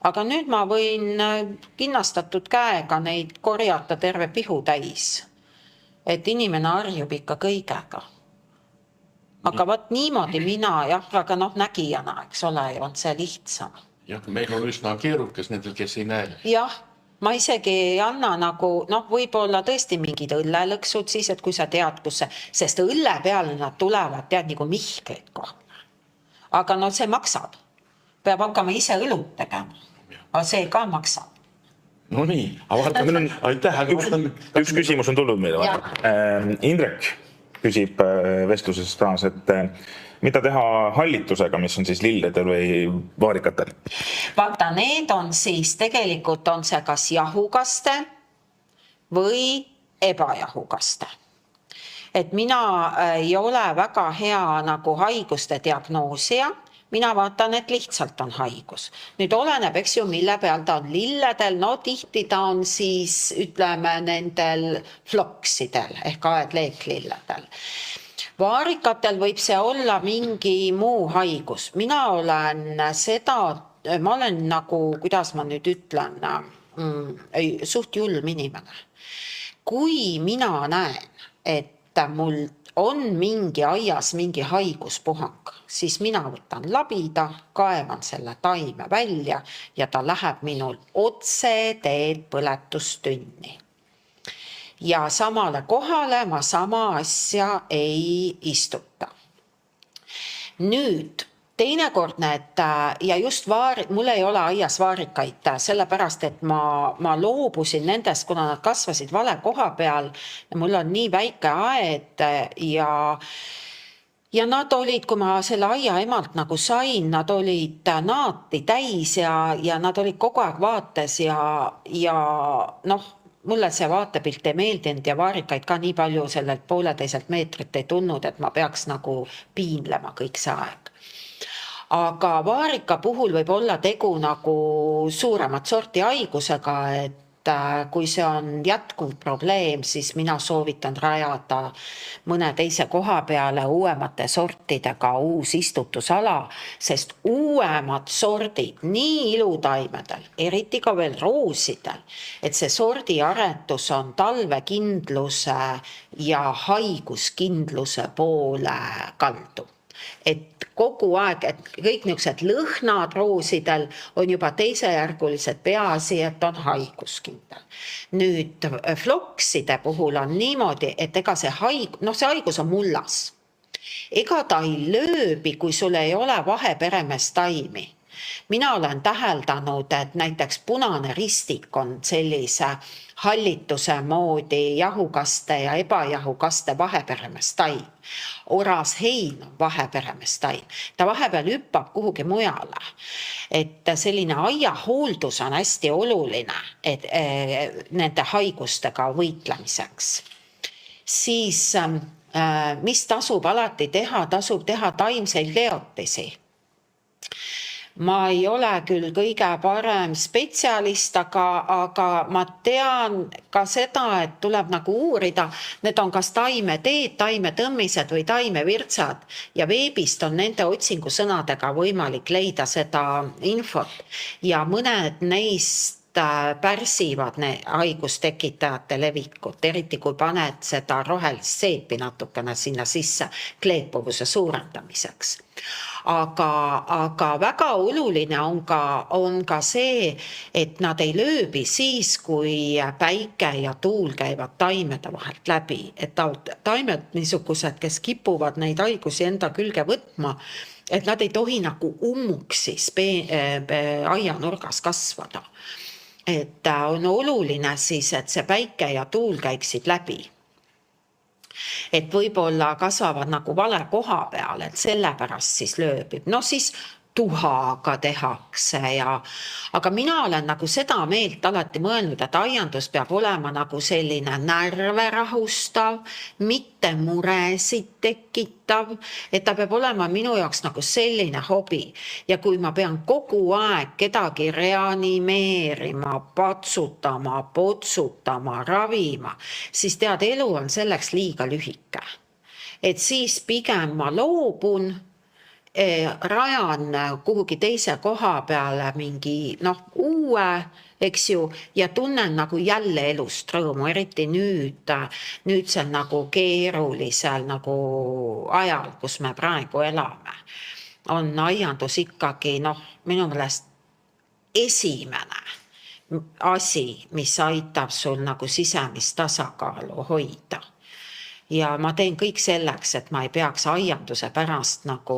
Aga nüüd ma võin kinnastatud käega neid korjata terve pihu täis, et inimene harjub ikka kõigega. Aga võt niimoodi mina, aga nägijana, eks ole, on see lihtsam. Jah, meil on üsna keerukas nendel, kes ei näe. Jah, ma isegi ei anna nagu, võib-olla tõesti mingid õllelõksud siis, et kui sa tead, kus see, sest õlle peale nad tulevad, tead, nagu mihkleid kohale. Aga see maksab. Peab hakkama ise õlut tegema. Aga see ka maksab. No nii, aga aitäh. Üks küsimus on tulnud meile. Indrek küsib vestluses taas, et mida teha hallitusega, mis on siis lilledel või vaarikatel? Vaata, need on siis, tegelikult on see kas jahukaste või ebajahukaste. Et mina ei ole väga hea nagu haiguste diagnoosija, mina vaatan, et lihtsalt on haigus. Nüüd oleneb, eks ju, mille peal ta on lilledel, tihti ta on siis, ütleme, nendel floksidel ehk aedleeklilledel. Vaarikatel võib see olla mingi muu haigus. Mina olen nagu, kuidas ma nüüd ütlen, suht julm inimene. Kui mina näen, et mul on mingi aias mingi haiguspuhang, siis mina võtan labida, kaevan selle taime välja ja ta läheb minul otse teed põletustünni. Ja samale kohale ma sama asja ei istuta. Nüüd, teinekord need, ja just mul ei ole aias vaarikaid, sellepärast, et ma loobusin nendest, kuna nad kasvasid vale koha peal. Mul on nii väike aed ja nad olid, kui ma selle aia emalt nagu sain, nad olid naati täis ja nad olid kogu aeg vaates ja mulle see vaatepilt ei meeldinud ja vaarikaid ka nii palju sellelt 1,5 meetrit ei tulnud, et ma peaks nagu piinlema kõik see aeg. Aga vaarika puhul võib olla tegu nagu suuremat sorti haigusega, et kui see on jätkuv probleem, siis mina soovitan rajada mõne teise koha peale uuemate sortidega uus istutusala, sest uuemad sordid nii ilutaimedel, eriti ka veel roosidel, et see sordi aretus on talvekindluse ja haiguskindluse poole kaldu. Et kogu aeg, et kõik niisugused lõhnad roosidel on juba teisejärgulised, peaasi, et on haiguskindel. Nüüd flokside puhul on niimoodi, et ega see haigus on mullas. Ega ta ei lööbi, kui sul ei ole vaheperemestaimi. Mina olen täheldanud, et näiteks punane ristik on sellise hallituse moodi jahukaste ja ebajahukaste vaheperemestaim. Oras hein on vaheperemestaim. Ta vahepeal hüppab kuhugi mujale. Et selline aiahooldus on hästi oluline nende haigustega võitlemiseks. Siis, mis tasub alati teha? Tasub teha taimseid leotisi. Ma ei ole küll kõige parem spetsialist, aga ma tean ka seda, et tuleb nagu uurida, need on kas taimeteed, taimetõmmised või taimevirtsad ja veebist on nende otsingusõnadega võimalik leida seda infot ja mõned neist pärsivad haigustekitajate levikut, eriti kui paned seda rohelist seepi natukene sinna sisse kleepuvuse suurendamiseks. Aga väga oluline on ka see, et nad ei lööbi siis, kui päike ja tuul käivad taimede vahelt läbi. Et taimed niisugused, kes kipuvad neid haigusi enda külge võtma, et nad ei tohi nagu ummuksis aianurgas kasvada. Et on oluline siis, et see päike ja tuul käiksid läbi. Et võib-olla kasvavad nagu vale koha peal, et sellepärast siis lööbib. No siis tuhaga tehakse aga mina olen nagu seda meelt alati mõelnud, et aiandus peab olema nagu selline närve rahustav, mitte muresid tekitav, et ta peab olema minu jaoks nagu selline hobi. Ja kui ma pean kogu aeg kedagi reanimeerima, patsutama, potsutama, ravima, siis tead, elu on selleks liiga lühike. Et siis pigem ma loobun, rajan kuhugi teise koha peale mingi uue, eks ju, ja tunnen nagu jälle elust rõõmu, eriti nüüdsel nagu keerulisel nagu ajal, kus me praegu elame. On aiandus ikkagi minu meelest esimene asi, mis aitab sul nagu sisemist tasakaalu hoida. Ja ma teen kõik selleks, et ma ei peaks aianduse pärast nagu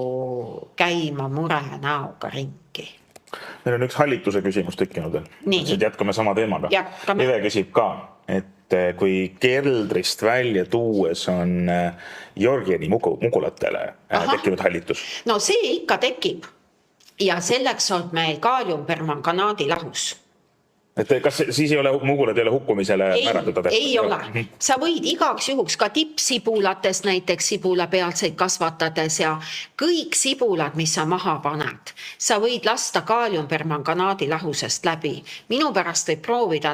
käima mure näoga ringi. Meil on üks hallituse küsimus tekkinud. Nii. Jätkame sama teemaga. Jätkame. Eve küsib ka, et kui keldrist välja tuues on Jorgeni mugulatele tekkinud hallitus. No see ikka tekib. Ja selleks on meil kaaliumpermanganaadi lahus. Et kas siis ei ole mugulad hukkumisele määratud? Ei ole. Sa võid igaks juhuks ka tippsibulates näiteks sibulapealseid kasvatades ja kõik sibulad, mis sa maha paned, sa võid lasta kaaliumpermanganaadi lahusest läbi. Minu pärast võib proovida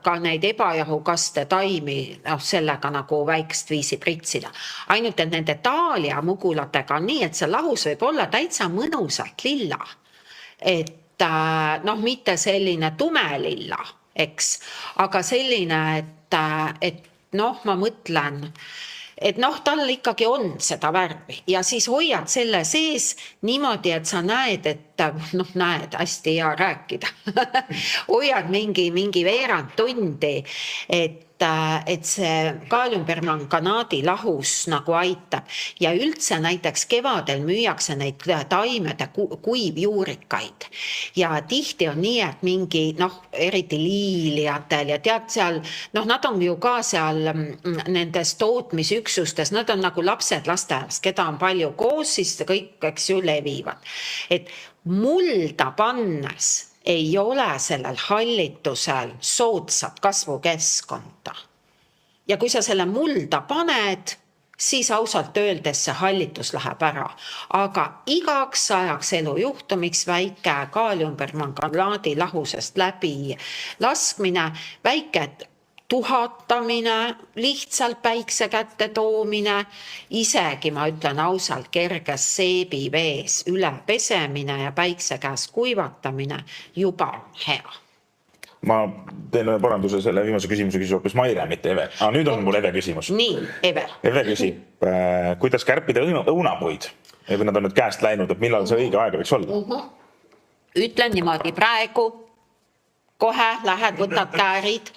ka neid ebajahukaste taimi sellega nagu väikest viisi pritsida. Ainult, et nende taalia mugulatega on nii, et see lahus võib olla täitsa mõnusalt lilla. Et mitte selline tumelilla, eks, aga selline, et ma mõtlen, et tal ikkagi on seda värvi ja siis hoiad selle sees niimoodi, et sa näed, näed, hästi hea rääkida, hoiad mingi veerand tundi, et see kaaliumpermanganaadi lahus nagu aitab ja üldse näiteks kevadel müüakse neid taimede kuivjuurikaid ja tihti on nii, et mingi eriti liilijatel ja tead seal, nad on ju ka seal nendes tootmisüksustes, nad on nagu lapsed lasteaias, keda on palju koos, siis kõik, eks ju, levivad. Et mulda pannes ei ole sellel hallitusel soodsat kasvukeskkonda. Ja kui sa selle mulda paned, siis ausalt öeldes see hallitus läheb ära. Aga igaks ajaks elujuhtumiks väike kaaliumpermanganaadi lahusest läbi laskmine, väike tuhatamine, lihtsalt päikse kätte toomine, isegi ma ütlen ausalt kerges seebivees üle pesemine ja päikse käes kuivatamine juba hea. Ma teen paranduse selle viimase küsimuse küsib hoopis Maire, mitte Eve. Nüüd on mul Eve küsimus. Nii, Eve. Eve küsib, kuidas kärpida õunapuid? Nad on nüüd käest läinud, et millal see õige aeg võiks olla? Ütlen niimoodi praegu, kohe lähed, võtad käärid,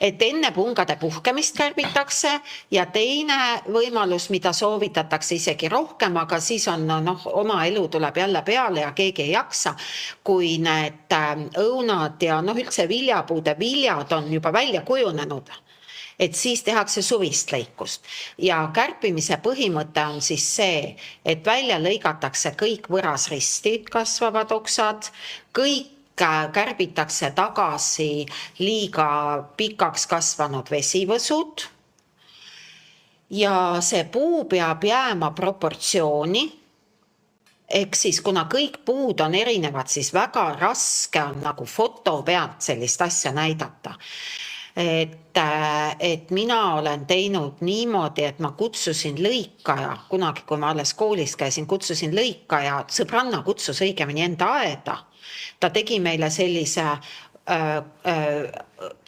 et enne pungade puhkemist kärbitakse ja teine võimalus, mida soovitatakse isegi rohkem, aga siis on oma elu tuleb jälle peale ja keegi ei jaksa, kui need õunad ja üldse viljapuude viljad on juba välja kujunenud, et siis tehakse suvist lõikust. Ja kärpimise põhimõte on siis see, et välja lõigatakse kõik võrasristi kasvavad oksad, kõik kärbitakse tagasi liiga pikaks kasvanud vesivõsud ja see puu peab jääma proportsiooni, ehk siis kuna kõik puud on erinevad, siis väga raske on nagu foto pealt sellist asja näidata. Et mina olen teinud niimoodi, et ma kutsusin lõikaja, kunagi kui ma alles koolis käisin, kutsusin lõikaja, sõbranna kutsus õigemini enda aeda. Ta tegi meile sellise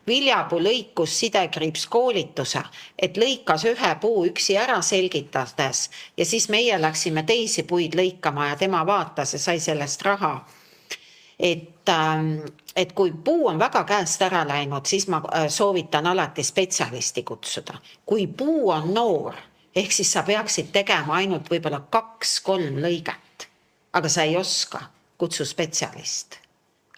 Viljapuu lõikus sidekriips koolituse, et lõikas ühe puu üksi ära selgitades ja siis meie läksime teisi puid lõikama ja tema vaatas ja sai sellest raha. Et kui puu on väga käest ära läinud, siis ma soovitan alati spetsialisti kutsuda. Kui puu on noor, ehk siis sa peaksid tegema ainult võib-olla 2-3 lõiget, aga sa ei oska, kutsu spetsialist.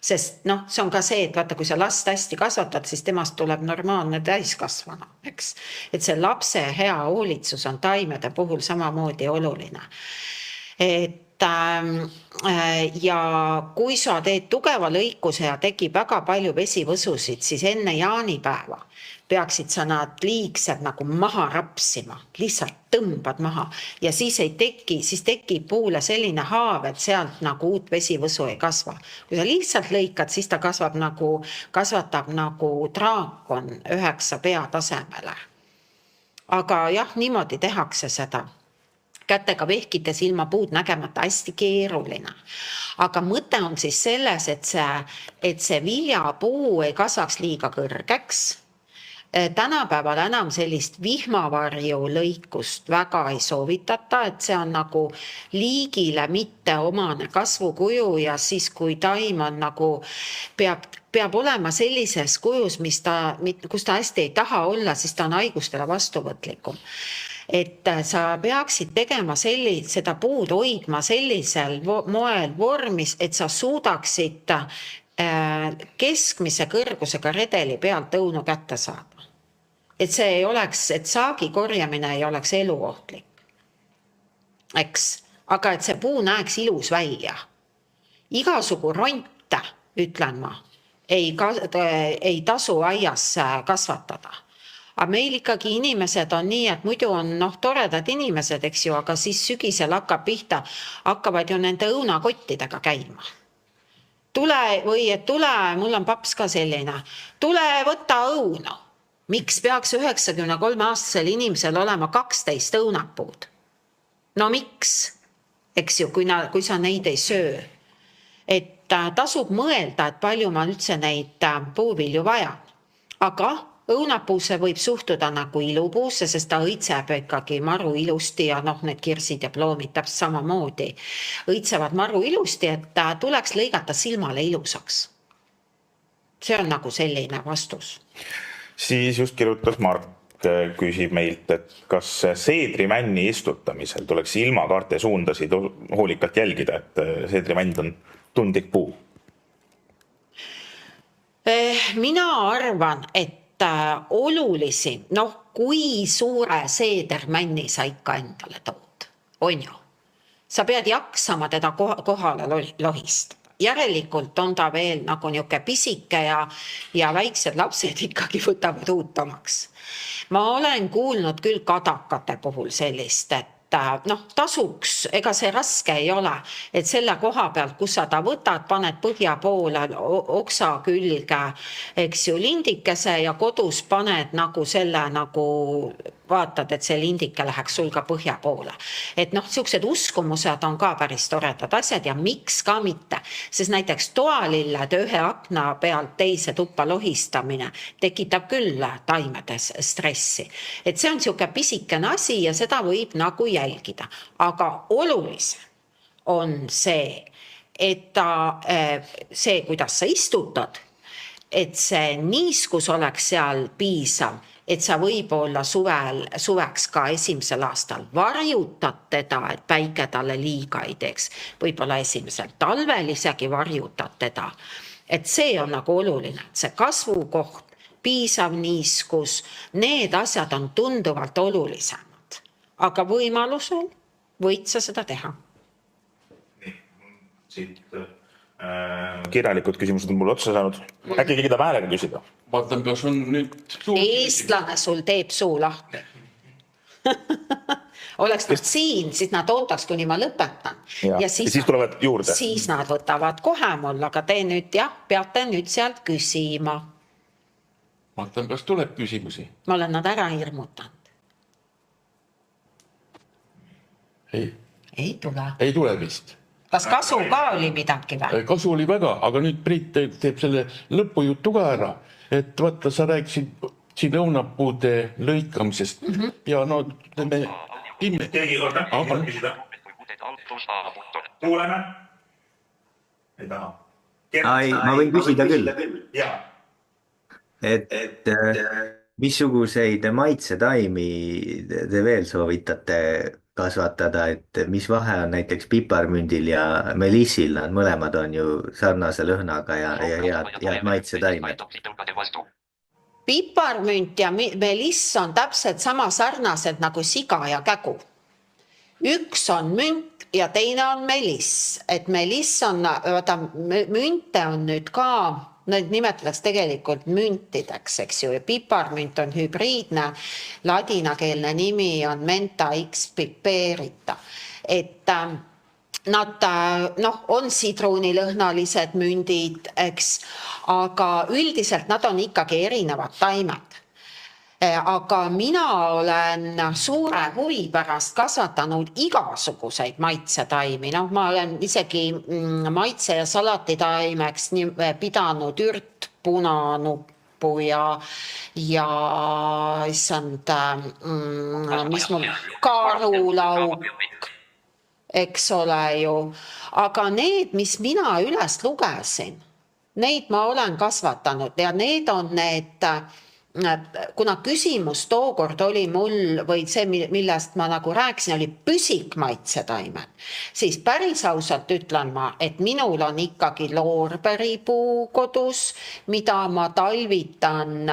Sest see on ka see, et vaata, kui sa last hästi kasvatad, siis temast tuleb normaalne täiskasvanu, eks? Et see lapse hea hoolitsus on taimede puhul samamoodi oluline. Ja kui sa teed tugeva lõikuse ja tekib väga palju vesivõsusid, siis enne jaanipäeva peaksid sa nad liigsed nagu maha rapsima, lihtsalt tõmbad maha ja siis tekib puule selline haav, et sealt nagu uut vesivõsu ei kasva. Kui sa lihtsalt lõikad, siis ta kasvatab nagu draakon 9 pea tasemele. Aga jah, niimoodi tehakse seda. Kätega vehkides ilma puud nägemata hästi keeruline. Aga mõte on siis selles, et see viljapuu ei kasvaks liiga kõrgeks. Tänapäeval enam sellist vihmavarju lõikust väga ei soovitata, et see on nagu liigile mitte omane kasvukuju ja siis kui taim on nagu peab olema sellises kujus, kus ta hästi ei taha olla, siis ta on haigustele vastuvõtlikum. Et sa peaksid tegema seda puud hoidma sellisel moel vormis, et sa suudaksid keskmise kõrgusega redeli pealt õunu kätte saada. Et see ei oleks, et saagi korjamine ei oleks eluohtlik. Eks, aga et see puu näeks ilus välja. Igasugu ronte, ütlen ma, ei tasu aias kasvatada. Aga meil ikkagi inimesed on nii, et muidu on toredad inimesed, eks ju, aga siis sügisel hakkavad ju nende õunakottidega käima. Tule, mul on paps ka selline, tule võtta õunu. Miks peaks 93-aastasel inimesel olema 12 õunapuud? No miks? Eks ju, kui sa neid ei söö. Et tasub mõelda, et palju ma üldse neid puuvilju vajan. Aga õunapuusse võib suhtuda nagu ilupuusse, sest ta õitseb ikkagi maru ilusti ja need kirsid ja ploomid täpselt samamoodi õitsevad maru ilusti, et tuleks lõigata silmale ilusaks. See on nagu selline vastus. Siis just kirjutas Mark, küsib meilt, et kas seedrimänni istutamisel tuleks ilmakaarte suundasid hoolikalt jälgida, et seedrimänd on tundlik puu? Mina arvan, et olulisim, kui suure seedermänni sa ikka endale tood, on ju. Sa pead jaksama teda kohale lohistada. Järelikult on ta veel nagu niuke pisike ja väiksed lapsed ikkagi võtavad uutamaks. Ma olen kuulnud küll kadakate puhul sellist, et tasuks, ega see raske ei ole, et selle koha pealt, kus sa ta võtad, paned põhja poole oksa külge, eks ju, lindikese ja kodus paned nagu selle vaatad, et see lindike läheks sul ka põhja poole. Et siuksed uskumused on ka päris toredad asjad ja miks ka mitte, sest näiteks toalilled ühe akna pealt teise tuppa lohistamine tekitab küll taimedes stressi. Et see on siuke pisikene asi ja seda võib nagu jälgida. Aga olulisem on see, et see, kuidas sa istutad, et see niiskus oleks seal piisav, et sa võib-olla suveks ka esimesel aastal varjutad teda, et päike talle liiga ei teeks. Võib-olla esimesel talvel isegi varjutad teda. Et see on nagu oluline, et see kasvukoht, piisav niiskus, need asjad on tunduvalt olulisemad. Aga võimalusel võid sa seda teha. Siit kirjalikud küsimused on mul otsa saanud. Äkki keegi tahab häälega küsida? Vaatan, kas on nüüd Eestlane sul teeb suu lahti. Oleks nad siin, siis nad ootaks, kuni ma lõpetan. Ja siis tulevad juurde. Siis nad võtavad kohe mul, aga te nüüd peate nüüd sealt küsima. Vaatan, kas tuleb küsimusi? Ma olen nad ära hirmutanud. Ei. Ei tule. Ei tule vist. Kas kasu ka oli midagi või? Kasu oli väga, aga nüüd Priit teeb selle lõpujutu ka ära, et vaata, sa rääkisid siin õunapuude lõikamisest ja no ütleme... Keegi korda, küsida. Kuuleme? Ei taha. Ma võin küsida küll. Jaa. Et missuguseid maitsetaimi te veel soovitate kasvatada, et mis vahe on näiteks piparmündil ja melissil, nad mõlemad on ju sarnase lõhnaga ja head maitsetaimed. Piparmünt ja meliss on täpselt sama sarnased nagu siga ja kägu. Üks on münt ja teine on meliss. Et meliss on, münte on nüüd ka, need nimetatakse tegelikult müntideks, eks ju, ja piparmünt on hübriidne, ladinakeelne nimi on Mentha X piperita. Et nad on sidruunilõhnalised mündid, eks, aga üldiselt nad on ikkagi erinevad taimed. Aga mina olen suure huvi pärast kasvatanud igasuguseid maitsetaimi. Ma olen isegi maitse- ja salatitaimeks pidanud ürt, punanuppu ja issand, mis mul, kaarulauk, eks ole ju. Aga need, mis mina üles lugesin, neid ma olen kasvatanud ja need on need... Kuna küsimus tookord oli mul, või see, millest ma nagu rääkisin, oli püsikmaitsetaimed, siis päris ausalt ütlen ma, et minul on ikkagi loorberipuu kodus, mida ma talvitan,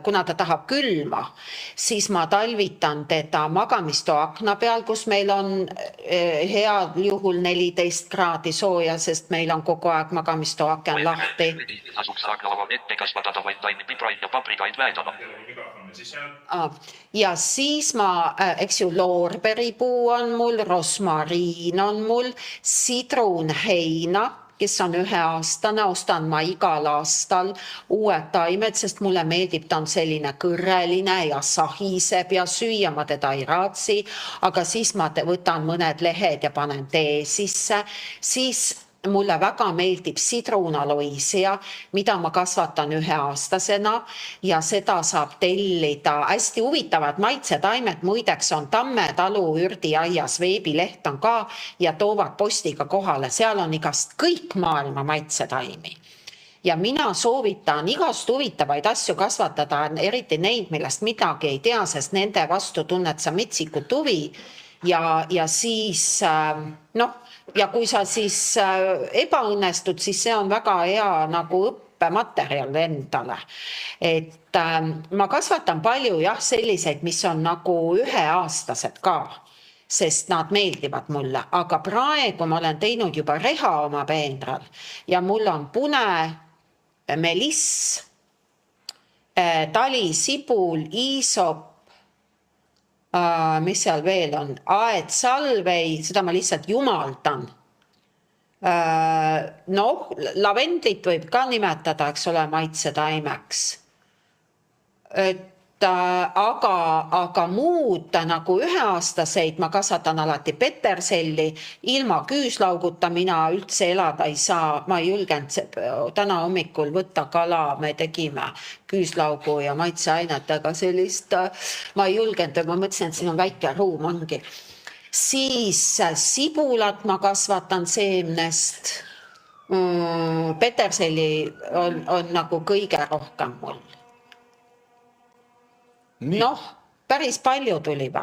kuna ta tahab külma, siis ma talvitan teda magamistoa akna peal, kus meil on heal juhul 14 kraadi sooja, sest meil on kogu aeg magamistoa aken lahti. Ja siis ma, eks ju, loorberipuu on mul, rosmariin on mul, sidrunheina, kes on 1-aastane, ostan ma igal aastal uued taimed, sest mulle meeldib, ta on selline kõrreline ja sahiseb ja süüa ma teda ei raatsi, aga siis ma võtan mõned lehed ja panen tee sisse, siis mulle väga meeldib sidrunaloisia, mida ma kasvatan 1-aastasena ja seda saab tellida. Hästi huvitavad maitsetaimed, muideks on Tamme talu ürdiaias, veebileht on ka ja toovad postiga kohale. Seal on igast kõik maailma maitsetaimi. Ja mina soovitan igast huvitavaid asju kasvatada, eriti neid, millest midagi ei tea, sest nende vastu tunned sa metsikut huvi ja siis ja kui sa siis ebaõnnestud, siis see on väga hea nagu õppematerjal endale. Et ma kasvatan palju selliseid, mis on nagu 1-aastased ka, sest nad meeldivad mulle. Aga praegu ma olen teinud juba reha oma peenral ja mul on pune, meliss, talisibul, iisop, mis seal veel on, aedsalvei, seda ma lihtsalt jumaldan. Lavendlit võib ka nimetada, eks ole, maitsetaimeks. Aga muud nagu 1-aastaseid ma kasvatan alati peterselli, ilma küüslauguta mina üldse elada ei saa. Ma ei julgenud täna hommikul võtta kala, me tegime küüslaugu ja maitseainetega sellist, ma ei julgenud, ma mõtlesin, et siin on väike ruum ongi. Siis sibulat ma kasvatan seemnest, peterselli on nagu kõige rohkem mul. Päris palju tuli va.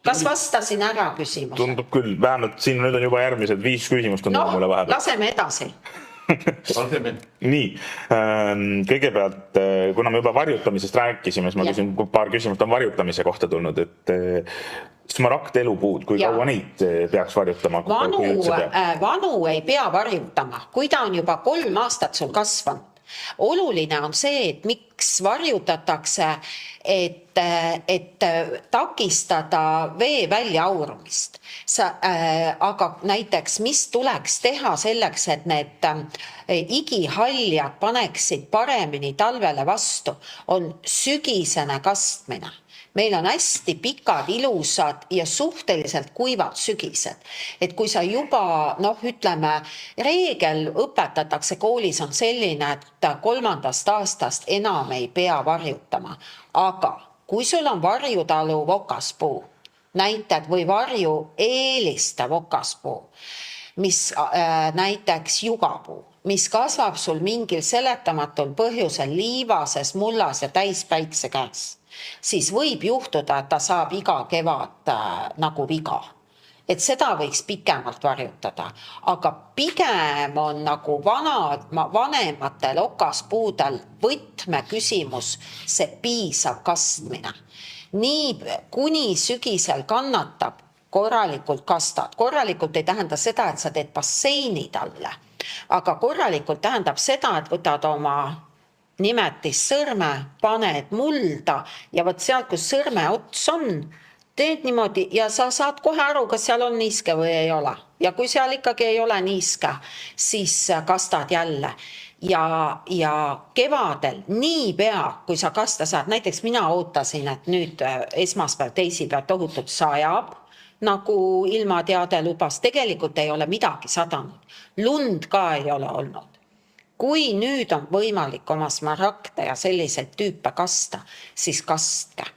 Kas vastasin ära küsimuse? Tundub küll, vähemalt siin nüüd on juba järgmised 5 küsimust on mulle vahepeal. Laseme edasi. Nii, kõigepealt, kuna me juba varjutamisest rääkisime, siis ma küsin, paar küsimust on varjutamise kohta tulnud, et smaragd elupuud, kui kaua neid peaks varjutama? Vanu ei pea varjutama, kui ta on juba 3 aastat sul kasvanud. Oluline on see, et miks varjutatakse, et takistada vee väljaaurumist. Aga näiteks, mis tuleks teha selleks, et need igihaljad paneksid paremini talvele vastu, on sügisene kastmine. meil on hästi pikad, ilusad ja suhteliselt kuivad sügised. Et kui sa juba, ütleme, reegel õpetatakse koolis on selline, et 3. aastast enam ei pea varjutama. Aga kui sul on varjutaluv okaspuu, näited või varju eelistav okaspuu, mis näiteks jugapuu, mis kasvab sul mingil seletamatul põhjusel liivases, mullas ja täispäikse käes, siis võib juhtuda, et ta saab iga kevad nagu viga. Et seda võiks pikemalt varjutada, aga pigem on nagu vanematel okaspuudel võtmeküsimus see piisav kastmine. Nii kuni sügisel kannatab, korralikult kastad. Korralikult ei tähenda seda, et sa teed basseini talle, aga korralikult tähendab seda, et võtad oma nimetissõrme, paned mulda ja võt sealt, kus sõrme ots on, teed niimoodi ja sa saad kohe aru, kas seal on niiske või ei ole. Ja kui seal ikkagi ei ole niiske, siis kastad jälle. Ja kevadel niipea, kui sa kasta saad, näiteks mina ootasin, et nüüd esmaspäev, teisipäev tohutult sajab, nagu ilmateade lubas, tegelikult ei ole midagi sadanud. Lund ka ei ole olnud. Kui nüüd on võimalik oma smaragde ja selliseid tüüpe kasta, siis kastke.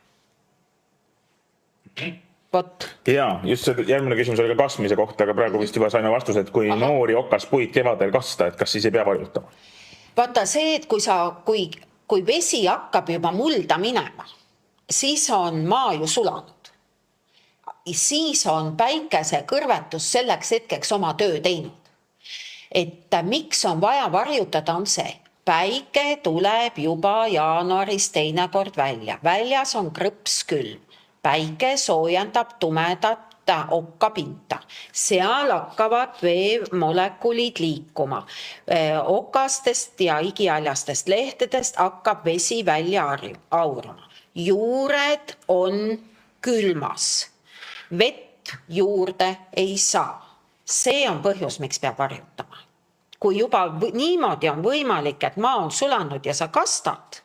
Võt. Jaa, just see järgmine küsimus oli ka kastmise kohta, aga praegu vist juba saime vastuse, et kui noori okaspuid kevadel kasta, et kas siis ei pea varjutama? Vaata see, et kui vesi hakkab juba mulda minema, siis on maa ju sulanud. Siis on päikese kõrvetus selleks hetkeks oma töö teinud. Et miks on vaja varjutada on see. Päike tuleb juba jaanuaris teine kord välja. Väljas on krõps külm. Päike soojendab tumedat okkapinta. Seal hakkavad veemolekulid liikuma. Okastest ja igialjastest lehtedest hakkab vesi välja auruma. Juured on külmas. Vett juurde ei saa. See on põhjus, miks peab varjutama. Kui juba niimoodi on võimalik, et maa on sulanud ja sa kastad,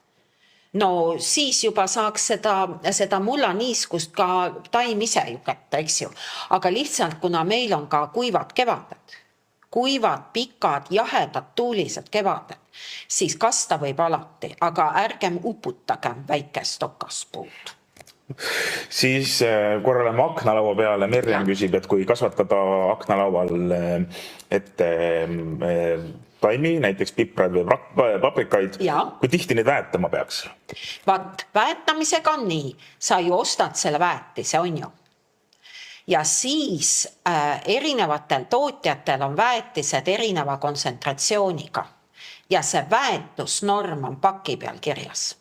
no siis juba saaks seda mullaniiskust ka taim ise ju kätte, eks ju. Aga lihtsalt, kuna meil on ka kuivad kevaded, kuivad, pikad, jahedad, tuulised kevaded, siis kasta võib alati, aga ärgem uputagem väikest okaspuud. Siis korra läheme aknalaua peale. Merjan küsib, et kui kasvatada aknalaual ette taimi, näiteks piprad või paprikaid, kui tihti neid väetama peaks? Vaat, väetamisega on nii. Sa ju ostad selle väetise, on ju. Ja siis erinevatel tootjatel on väetised erineva kontsentratsiooniga. Ja see väetusnorm on paki peal kirjas.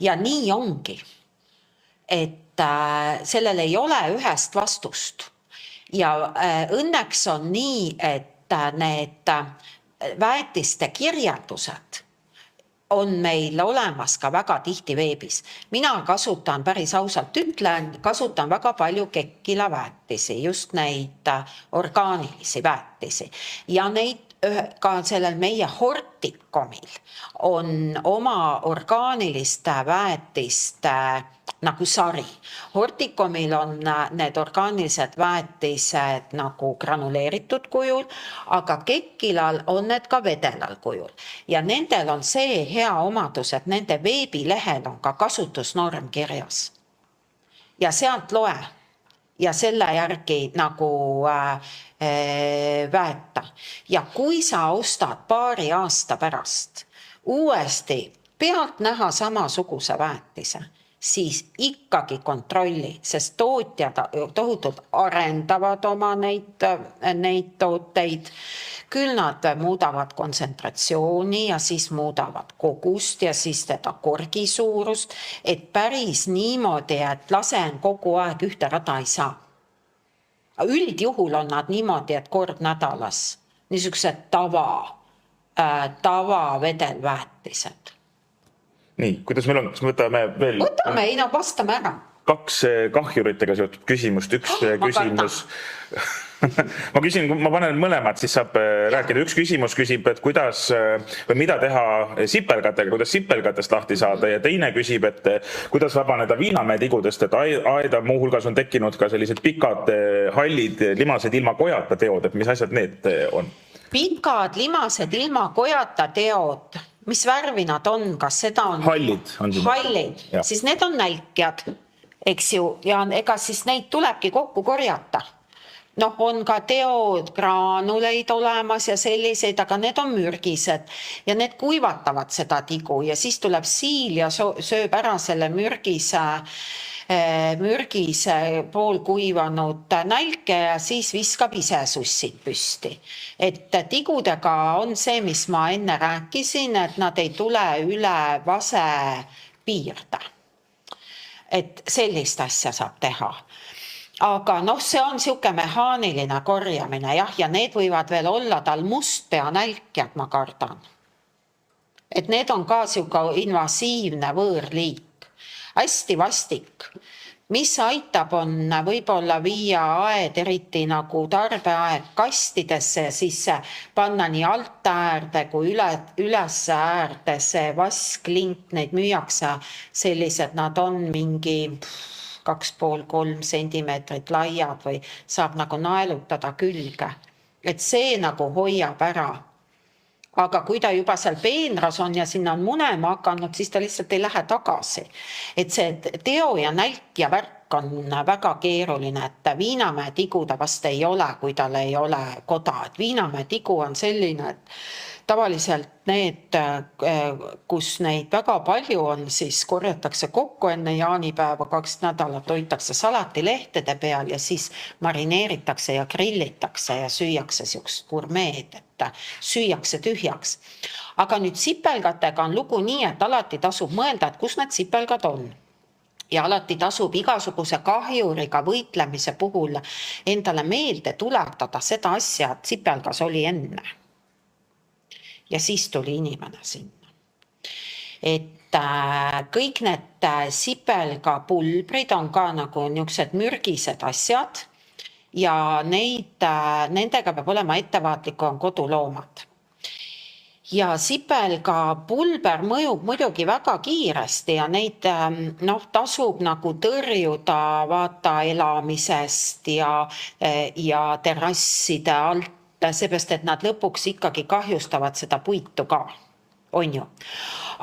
Ja nii ongi, et sellel ei ole ühest vastust. Ja õnneks on nii, et need väetiste kirjeldused on meil olemas ka väga tihti veebis. Mina kasutan, päris ausalt ütlen, kasutan väga palju kekkila väetisi, just neid orgaanilisi väetisi. Ja neid ka sellel meie Hortikomil on oma orgaaniliste väetiste nagu sari. Hortikomil on need orgaanilised väetised nagu granuleeritud kujul, aga kekkilal on need ka vedelal kujul. Ja nendel on see hea omadus, et nende veebilehel on ka kasutusnorm kirjas. Ja sealt loe. Ja selle järgi nagu väeta. Ja kui sa ostad paari aasta pärast uuesti pealt näha samasuguse väetise, siis ikkagi kontrolli, sest tootjad tohutult arendavad oma neid tooteid. Küll nad muudavad kontsentratsiooni ja siis muudavad kogust ja siis teda korgi suurust, et päris niimoodi, et lasen kogu aeg ühte rada ei saa. Üldjuhul on nad niimoodi, et kord nädalas niisugused tava vedelväetised. Nii, kuidas meil on? Kas me võtame veel? Võtame, ei no vastame ära. 2 kahjuritega seotud küsimust. Üks küsimus ma küsin, kui ma panen mõlemad, siis saab rääkida. Üks küsimus küsib, et kuidas või mida teha sipelgatega, kuidas sipelgatest lahti saada, ja teine küsib, et kuidas vabaneda Viinamäe tigudest, et aeda muuhulgas on tekkinud ka sellised pikad hallid limased ilma kojata teod, et mis asjad need on? Pikad limased ilma kojata teod, mis värvi nad on, kas seda on? Hallid on siin. Hallid, siis need on nälkjad, eks ju, ja ega siis neid tulebki kokku korjata. Noh, on ka teograanuleid olemas ja selliseid, aga need on mürgised ja need kuivatavad seda tigu ja siis tuleb siil ja sööb ära selle mürgise poolkuivanud nälke ja siis viskab ise sussid püsti. Et tigudega on see, mis ma enne rääkisin, et nad ei tule üle vase piirde. Et sellist asja saab teha. Aga see on siuke mehaaniline korjamine, jah, ja need võivad veel olla tal mustpeanälkjad, ma kardan. Et need on ka siuke invasiivne võõrliik. Hästi vastik. Mis aitab, on võib-olla viia aed, eriti nagu tarbeaed kastidesse ja siis panna nii alt äärde kui üles äärde see vasklink, neid müüakse sellised, nad on mingi 2,5–3 sentimeetrit laiad või saab nagu naelutada külge. Et see nagu hoiab ära. Aga kui ta juba seal peenras on ja sinna on munema hakanud, siis ta lihtsalt ei lähe tagasi. Et see teo ja nälk ja värk on väga keeruline, et Viinamäe tigu ta vast ei ole, kui tal ei ole koda. Et Viinamäe tigu on selline, et tavaliselt need, kus neid väga palju on, siis korjatakse kokku enne jaanipäeva 2 nädalat, hoitakse salatilehtede peal ja siis marineeritakse ja grillitakse ja süüakse siukest gurmeed, et süüakse tühjaks. Aga nüüd sipelgatega on lugu nii, et alati tasub mõelda, et kus need sipelgad on. Ja alati tasub igasuguse kahjuriga võitlemise puhul endale meelde tuletada seda asja, et sipelgas oli enne. Ja siis tuli inimene sinna. Et kõik need sipelga pulbrid on ka nagu niisugused mürgised asjad ja nendega peab olema ettevaatlik, kui on koduloomad. Ja sipelga pulber mõjub muidugi väga kiiresti ja neid tasub nagu tõrjuda vaata elamisest ja terrasside alt, seepärast, et nad lõpuks ikkagi kahjustavad seda puitu ka, on ju.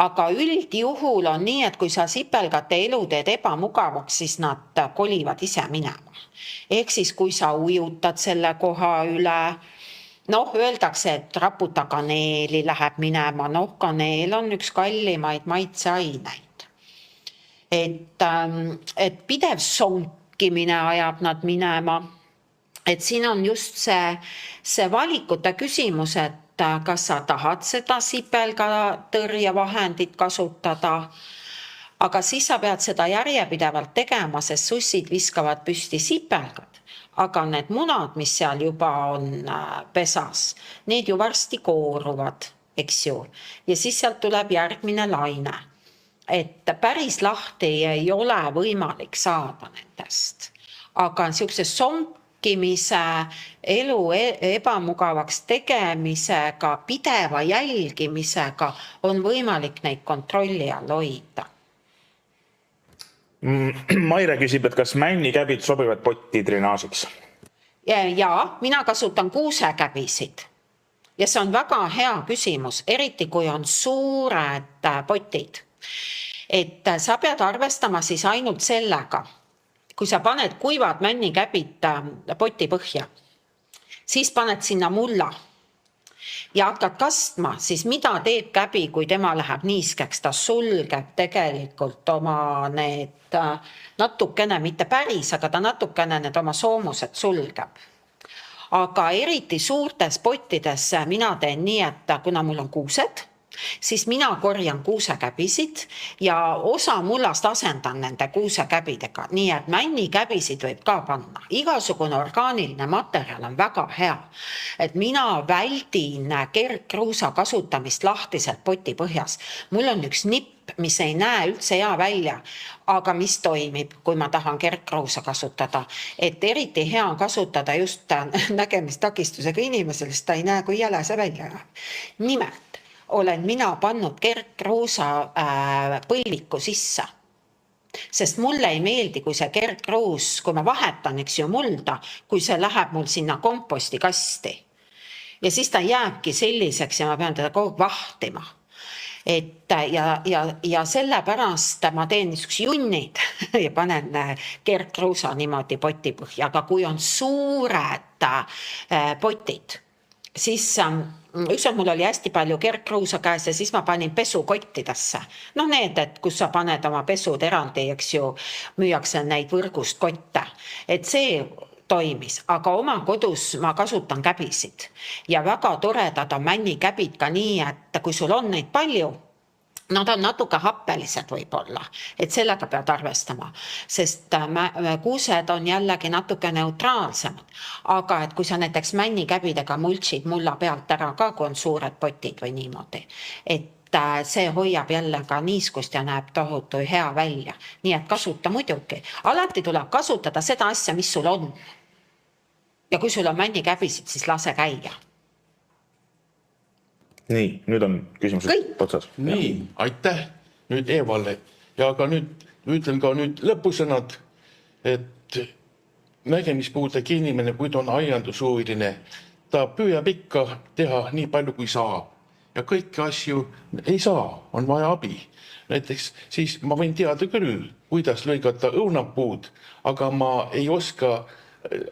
Aga üldjuhul on nii, et kui sa sipelgate elu teed ebamugavaks, siis nad kolivad ise minema. Ehk siis, kui sa ujutad selle koha üle, öeldakse, et raputa kaneeli läheb minema, kaneel on üks kallimaid maitseaineid. Et pidev sonkimine ajab nad minema. Et siin on just see valikute küsimus, et kas sa tahad seda sipelga tõrjevahendit kasutada, aga siis sa pead seda järjepidevalt tegema, sest sussid viskavad püsti sipelgad, aga need munad, mis seal juba on pesas, need ju varsti kooruvad, eks ju, ja siis sealt tuleb järgmine laine. Et päris lahti ei ole võimalik saada nendest, aga niisuguse elu ebamugavaks tegemisega, pideva jälgimisega on võimalik neid kontrolli all hoida. Maire küsib, et kas männikäbid sobivad potti drenaažiks? Ja, mina kasutan kuusekäbisid. Ja see on väga hea küsimus, eriti kui on suured potid. Et sa pead arvestama siis ainult sellega, kui sa paned kuivad männikäbid poti põhja, siis paned sinna mulla ja hakkad kastma, siis mida teeb käbi, kui tema läheb niiskeks, ta sulgeb tegelikult oma need natukene, mitte päris, aga ta natukene need oma soomused sulgeb. Aga eriti suurtes pottides mina teen nii, et kuna mul on kuused, siis mina korjan kuusekäbisid ja osa mullast asendan nende kuusekäbidega, nii et männikäbisid võib ka panna. Igasugune orgaaniline materjal on väga hea. Et mina väldin kergkruusa kasutamist lahtiselt poti põhjas. Mul on üks nipp, mis ei näe üldse hea välja, aga mis toimib, kui ma tahan kergkruusa kasutada. Et eriti hea on kasutada just nägemistakistusega inimesel, sest ta ei näe, kui jäle see välja jääb. Nimelt olen mina pannud kergkruusa põlviku sisse. Sest mulle ei meeldi, kui see kergkruus, kui ma vahetan, eks ju, mulda, kui see läheb mul sinna kompostikasti. Ja siis ta jääbki selliseks ja ma pean teda kogu vahtima. Ja sellepärast ma teen niisugused junnid ja panen kergkruusa niimoodi poti põhja, aga kui on suured potid, siis ükskord mul oli hästi palju kergkruusa käes ja siis ma panin pesukottidesse. No need, et kus sa paned oma pesud eraldi, eks ju, müüakse neid võrgust kotte. Et see toimis, aga oma kodus ma kasutan käbisid ja väga toredad on männikäbid ka nii, et kui sul on neid palju, nad on natuke happelised võib-olla, et sellega pead arvestama, sest kuused on jällegi natuke neutraalsemad, aga et kui sa näiteks männikäbidega multsid mulla pealt ära ka, kui on suured potid või niimoodi, et see hoiab jälle ka niiskust ja näeb tohutu hea välja. Nii et kasuta muidugi. Alati tuleb kasutada seda asja, mis sul on. Ja kui sul on männikäbisid, siis lase käia. Nii, nüüd on küsimused otsas. Nii, aitäh nüüd Eevale. Ja ka nüüd ütlen ka nüüd lõpusõnad, et nägemispuudega inimene, kui ta on aiandushuviline, ta püüab ikka teha nii palju kui saab. Ja kõiki asju ei saa, on vaja abi. Näiteks siis ma võin teada küll, kuidas lõigata õunapuud, aga ma ei oska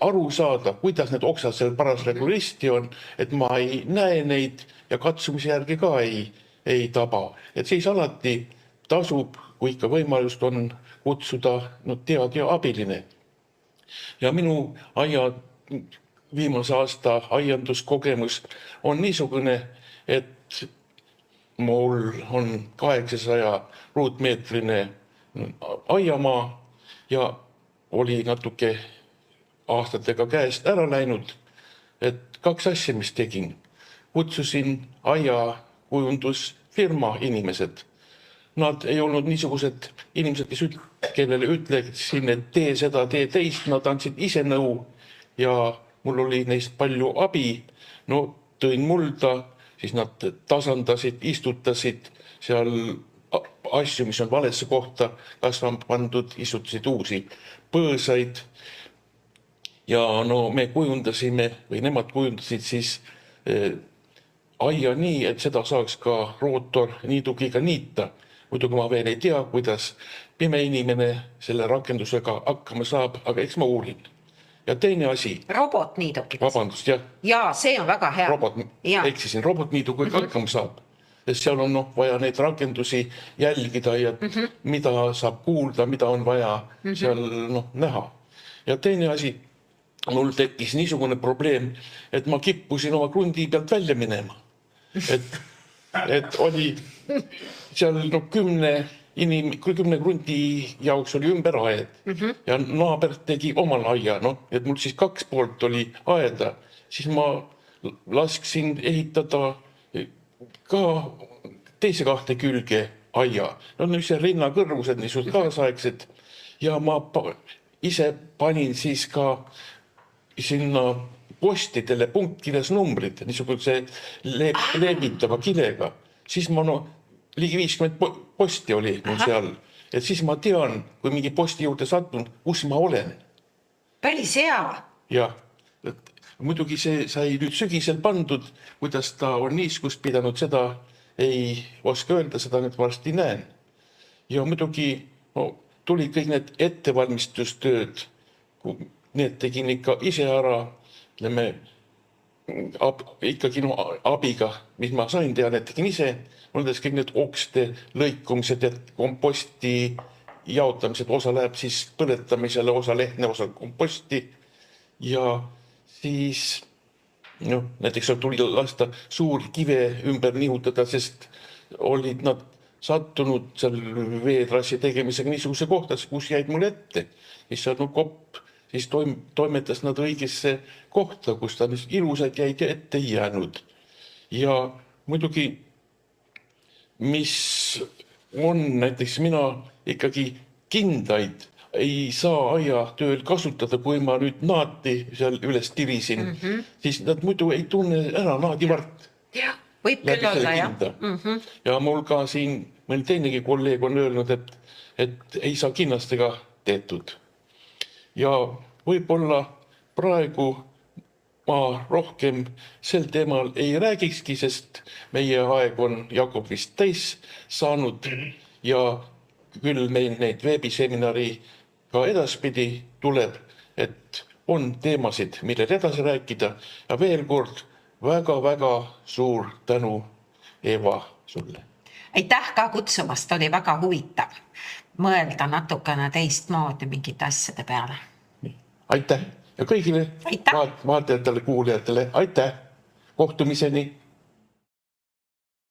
aru saada, kuidas need oksad seal parasjagu risti on, et ma ei näe neid ja katsumise järgi ka ei taba. Et siis alati tasub, kui ikka võimalust on kutsuda tead ja abiline. Ja minu viimase aasta aianduskogemus on niisugune, et mul on 800 ruutmeetrine aiamaa ja oli natuke aastatega käest ära läinud, et 2 asja, mis tegin. Kutsusin aiakujundusfirma inimesed. Nad ei olnud niisugused inimesed, kellele ütleksin, et tee seda, tee teist. Nad andsid ise nõu ja mul oli neist palju abi. No tõin mulda, siis nad tasandasid, istutasid seal asju, mis on valesse kohta kasvama pandud, istutasid uusi põõsaid. Ja no me kujundasime, või nemad kujundasid siis aia nii, et seda saaks ka rootorniidugiga niita. Muidugi ma veel ei tea, kuidas pime inimene selle rakendusega hakkama saab, aga eks ma uurin. Ja teine asi. Robotniidugid. Vabandust, jah. Jaa, see on väga hea. Eksisin, robotniidugiga hakkama saab. Sest seal on vaja neid rakendusi jälgida ja mida saab kuulda, mida on vaja seal näha. Ja teine asi. Mul tekkis niisugune probleem, et ma kippusin oma krundi pealt välja minema. Et oli seal 10 krundi jaoks oli ümber aed ja naaber tegi omal aia. Et mul siis 2 poolt oli aeda, siis ma lasksin ehitada ka teise 2 külge aia. See rinnakõrvused, niisugused kaasaegsed ja ma ise panin siis ka sinna postidele punktkiles numbrid, niisuguse leebitava kilega. Siis ma ligi 50 posti oli mul seal. Et siis ma tean, kui mingi posti juurde satun, kus ma olen. Päris hea. Jah, muidugi see sai nüüd sügisel pandud, kuidas ta on niiskust pidanud, seda ei oska öelda, seda nüüd varsti näen. Ja muidugi tuli kõik need ettevalmistustööd, need tegin ikka ise ära, ikkagi abiga, mis ma sain teha, need tegin ise. Mõndes kõik need okste lõikumised ja komposti jaotamised, osa läheb siis põletamisele, osa lehtne, osa komposti. Ja siis näiteks tuli lasta suuri kive ümber nihutada, sest olid nad sattunud seal veetrassi tegemisega niisuguse kohtas, kus jäid mulle ette. Siis Anu Kopp siis toimetas nad õigesse kohta, kus ta ilusad jäid ja ette jäänud. Ja muidugi, mis on näiteks mina ikkagi kindaid ei saa aiatööl kasutada, kui ma nüüd naati seal üles tirisin, siis nad muidu ei tunne ära naadivart. Jah, võib küll olla, jah. Ja mul ka siin mõni teinegi kolleeg on öelnud, et ei saa kinnastega tehtud. Ja võib-olla praegu ma rohkem sel teemal ei räägikski, sest meie aeg on Jakob vist täis saanud ja küll meil neid veebiseminari ka edaspidi tuleb, et on teemasid, millel edasi rääkida ja veel kord väga-väga suur tänu, Eva, sulle. Aitäh ka kutsumast, oli väga huvitav mõelda natukene teistmoodi mingite asjade peale. Aitäh ja kõigile vaatajatele, kuulajatele, aitäh, kohtumiseni!